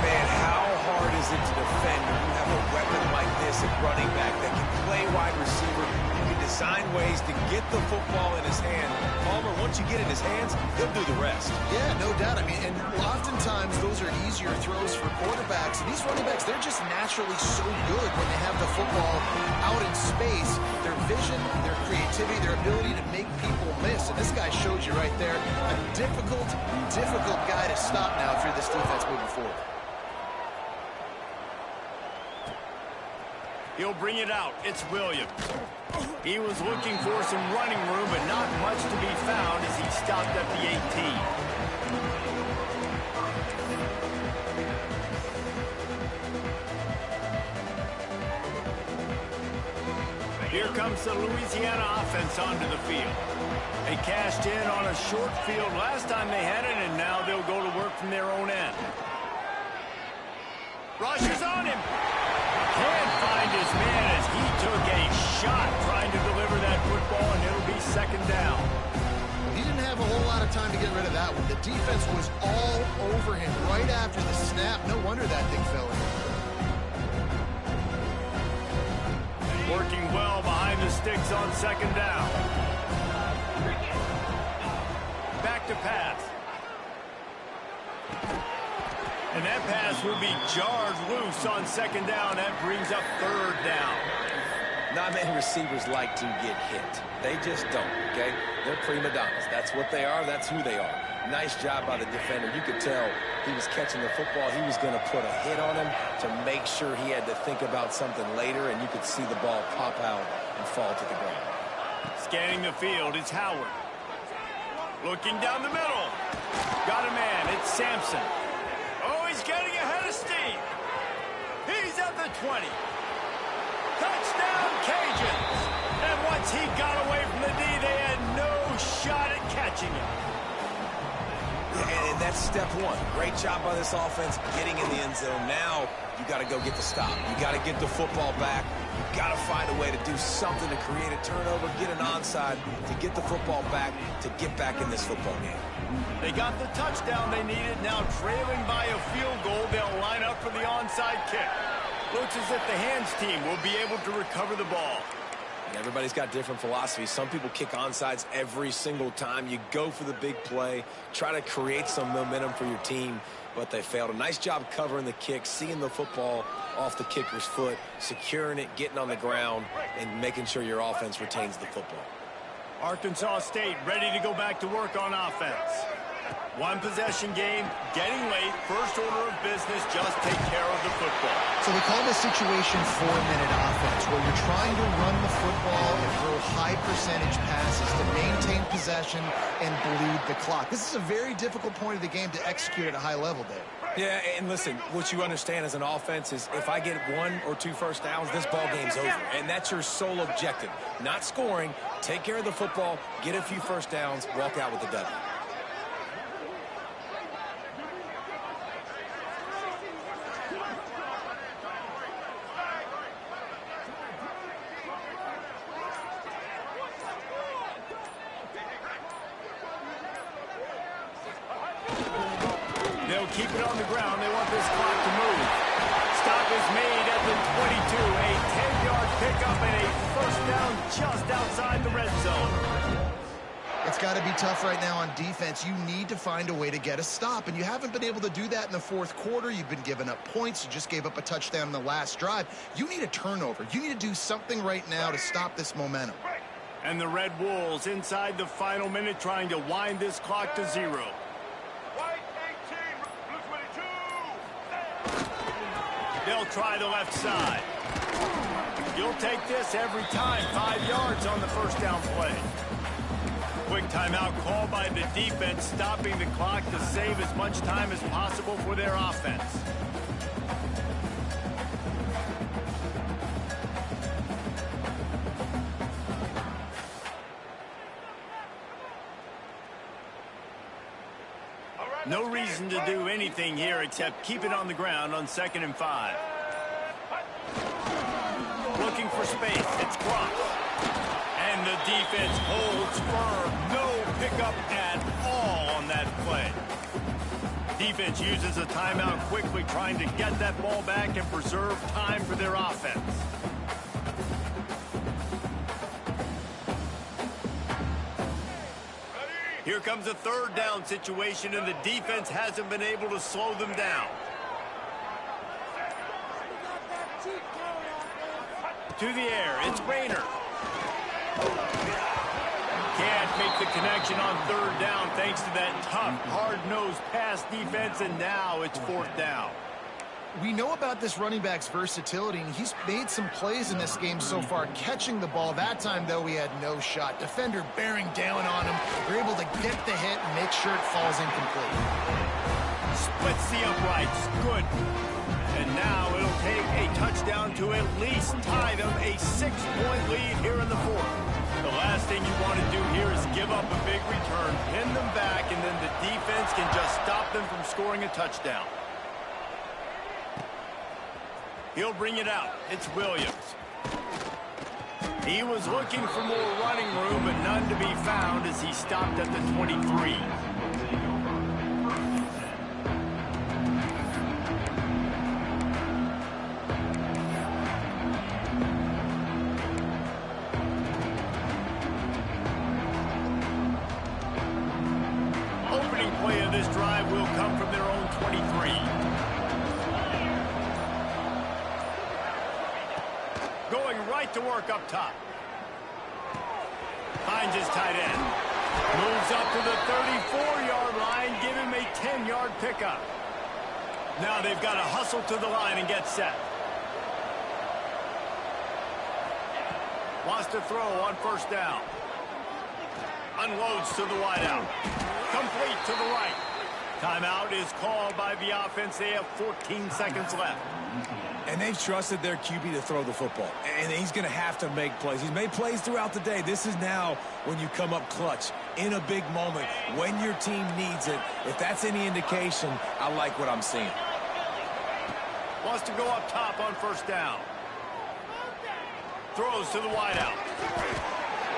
Man, how hard is it to defend when you have a weapon like this at running back that can play wide receiver? You can design ways to get the football in his hand. Palmer, once you get it in his hands, he'll do the rest. Yeah, no doubt. I mean, and oftentimes those are easier throws for quarterbacks. And these running backs, they're just naturally so good when they have the football out in space. Their vision, their creativity, their ability to make people miss. And this guy shows you right there, a difficult guy to stop now if you're this defense moving forward. He'll bring it out. It's Williams. He was looking for some running room, but not much to be found as he stopped at the 18. Here comes the Louisiana offense onto the field. They cashed in on a short field last time they had it, and now they'll go to work from their own end. Rush is on him. Can't find his man as he took a shot trying to deliver that football, and it'll be second down. He didn't have a whole lot of time to get rid of that one. The defense was all over him right after the snap. No wonder that thing fell in. Working well behind the sticks on second down. Back to pass. And that pass will be jarred loose on second down. That brings up third down. Not many receivers like to get hit. They just don't, okay? They're prima donnas. That's what they are. That's who they are. Nice job by the defender. You could tell he was catching the football. He was going to put a hit on him to make sure he had to think about something later, and you could see the ball pop out and fall to the ground. Scanning the field, it's Howard. Looking down the middle. Got a man. It's Sampson. Oh, he's getting ahead of steam. He's at the 20. Touchdown, Cajuns. And once he got away from the D, they had no shot at catching him. And that's step one. Great job by this offense getting in the end zone. Now you got to go get the stop. You got to get the football back. You got to find a way to do something to create a turnover, get an onside, to get the football back, to get back in this football game. They got the touchdown they needed. Now trailing by a field goal, they'll line up for the onside kick. Looks as if the hands team will be able to recover the ball. And everybody's got different philosophies. Some people kick onside every single time. You go for the big play, try to create some momentum for your team, but they failed. A nice job covering the kick, seeing the football off the kicker's foot, securing it, getting on the ground, and making sure your offense retains the football. Arkansas State ready to go back to work on offense. One possession game, getting late. First order of business, just take care of the football. So we call this situation 4-minute offense, where you're trying to run the football and throw high percentage passes to maintain possession and bleed the clock. This is a very difficult point of the game to execute at a high level, Dave. Yeah, and listen, what you understand as an offense is if I get 1 or 2 first downs, this ball game's over. And that's your sole objective. Not scoring, take care of the football, get a few first downs, walk out with the W. They'll keep it on the ground. They want this clock to move. Stop is made at the 22. A 10-yard pickup and a first down just outside the red zone. It's got to be tough right now on defense. You need to find a way to get a stop, and you haven't been able to do that in the fourth quarter. You've been giving up points. You just gave up a touchdown in the last drive. You need a turnover. You need to do something right now to stop this momentum. And the Red Wolves inside the final minute trying to wind this clock to 0. They'll try the left side. You'll take this every time. 5 yards on the first down play. Quick timeout call by the defense, stopping the clock to save as much time as possible for their offense. No reason to do anything here except keep it on the ground on 2nd and 5. Looking for space. It's Cross. And the defense holds firm. No pickup at all on that play. Defense uses a timeout quickly, trying to get that ball back and preserve time for their offense. Here comes a 3rd down situation, and the defense hasn't been able to slow them down. To the air, it's Rayner. Can't make the connection on 3rd down thanks to that tough, hard-nosed pass defense, and now it's 4th down. We know about this running back's versatility, and he's made some plays in this game so far, catching the ball. That time, though, he had no shot. Defender bearing down on him. They're able to get the hit and make sure it falls incomplete. Splits the uprights. Good. And now it'll take a touchdown to at least tie them a 6-point lead here in the 4th. The last thing you want to do here is give up a big return, pin them back, and then the defense can just stop them from scoring a touchdown. He'll bring it out. It's Williams. He was looking for more running room, but none to be found as he stopped at the 23. Opening play of this drive will come from their own 23. Going right right to work up top. Finds his tight end. Moves up to the 34-yard line. Give him a 10-yard pickup. Now they've got to hustle to the line and get set. Wants to throw on first down. Unloads to the wideout. Complete to the right. Timeout is called by the offense. They have 14 seconds left. And they've trusted their QB to throw the football. And he's going to have to make plays. He's made plays throughout the day. This is now when you come up clutch in a big moment when your team needs it. If that's any indication, I like what I'm seeing. Wants to go up top on first down. Throws to the wideout.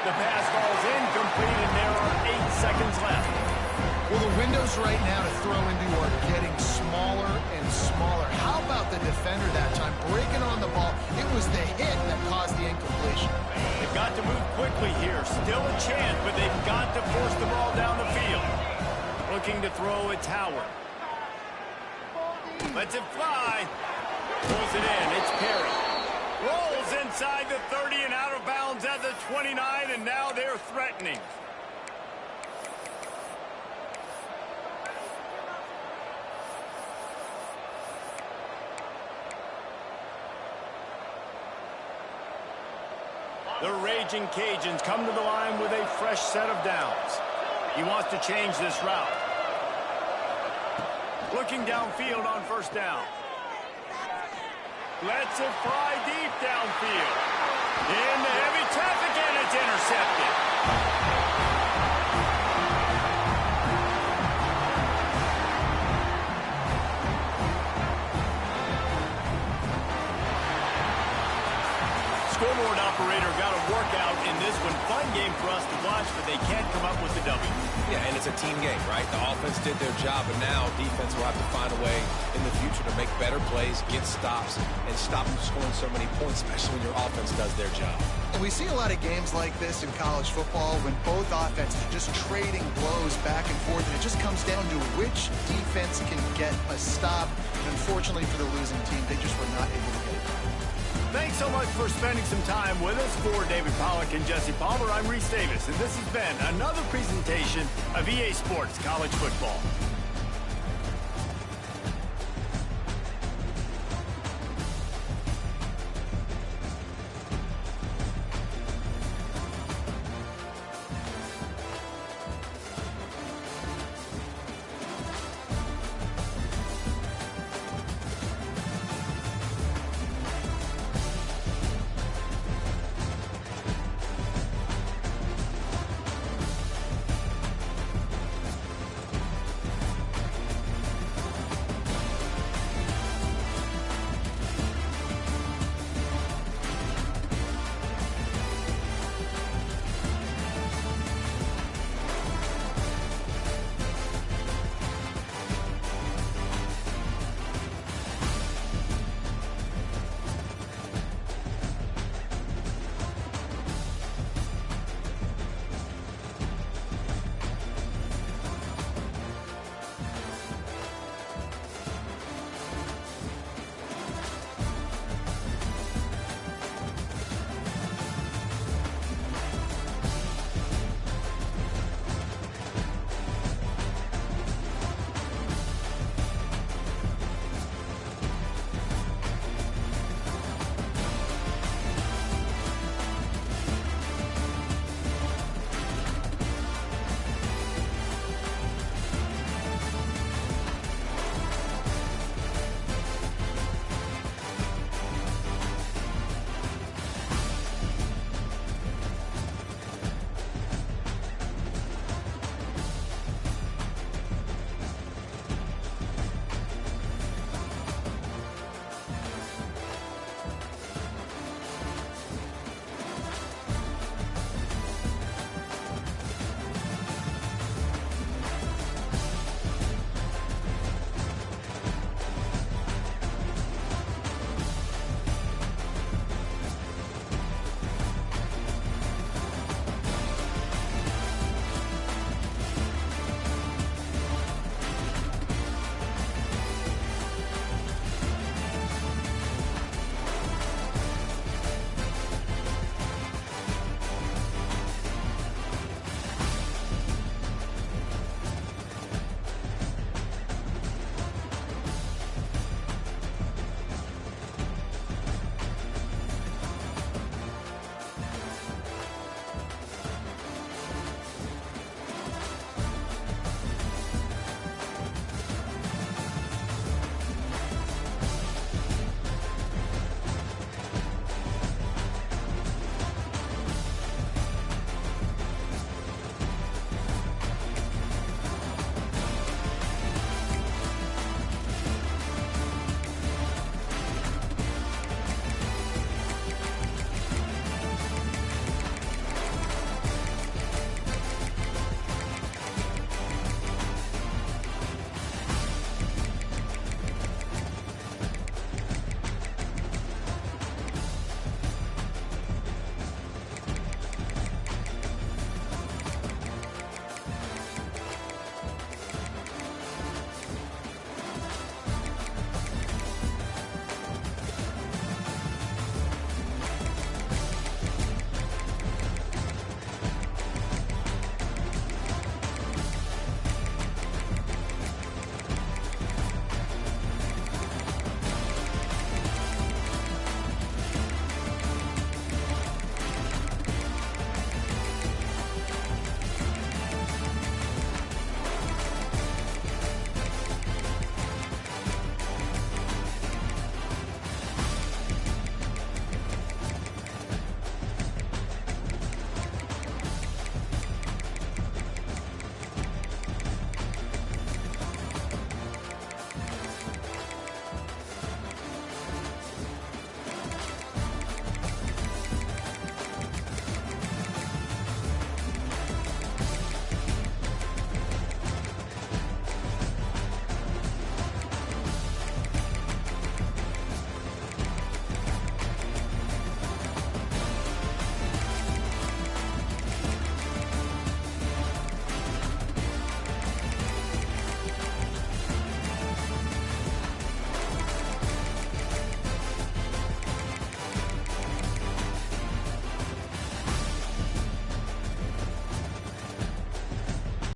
The pass falls incomplete, and there are 8 seconds left. Well, the windows right now to throw into are getting smaller and smaller. How about the defender that time breaking on the ball? It was the hit that caused the incompletion. They've got to move quickly here. Still a chance, but they've got to force the ball down the field. Looking to throw, it's Howard. Lets it fly. Pulls it in. It's Perry. Rolls inside the 30 and out of bounds at the 29, and now they're threatening. The Raging Cajuns come to the line with a fresh set of downs. He wants to change this route. Looking downfield on first down. Lets it fly deep downfield. Into heavy traffic, and it's intercepted. Scoreboard operator got a workout in this one. Fun game for us to watch, but they can't come up with the W. Yeah, and it's a team game, right? The offense did their job, and now defense will have to find a way in the future to make better plays, get stops, and stop them scoring so many points, especially when your offense does their job. And we see a lot of games like this in college football when both offenses just trading blows back and forth, and it just comes down to which defense can get a stop. And unfortunately for the losing team, they just were not able to get it. Thanks so much for spending some time with us. For David Pollack and Jesse Palmer, I'm Reese Davis, and this has been another presentation of EA Sports College Football.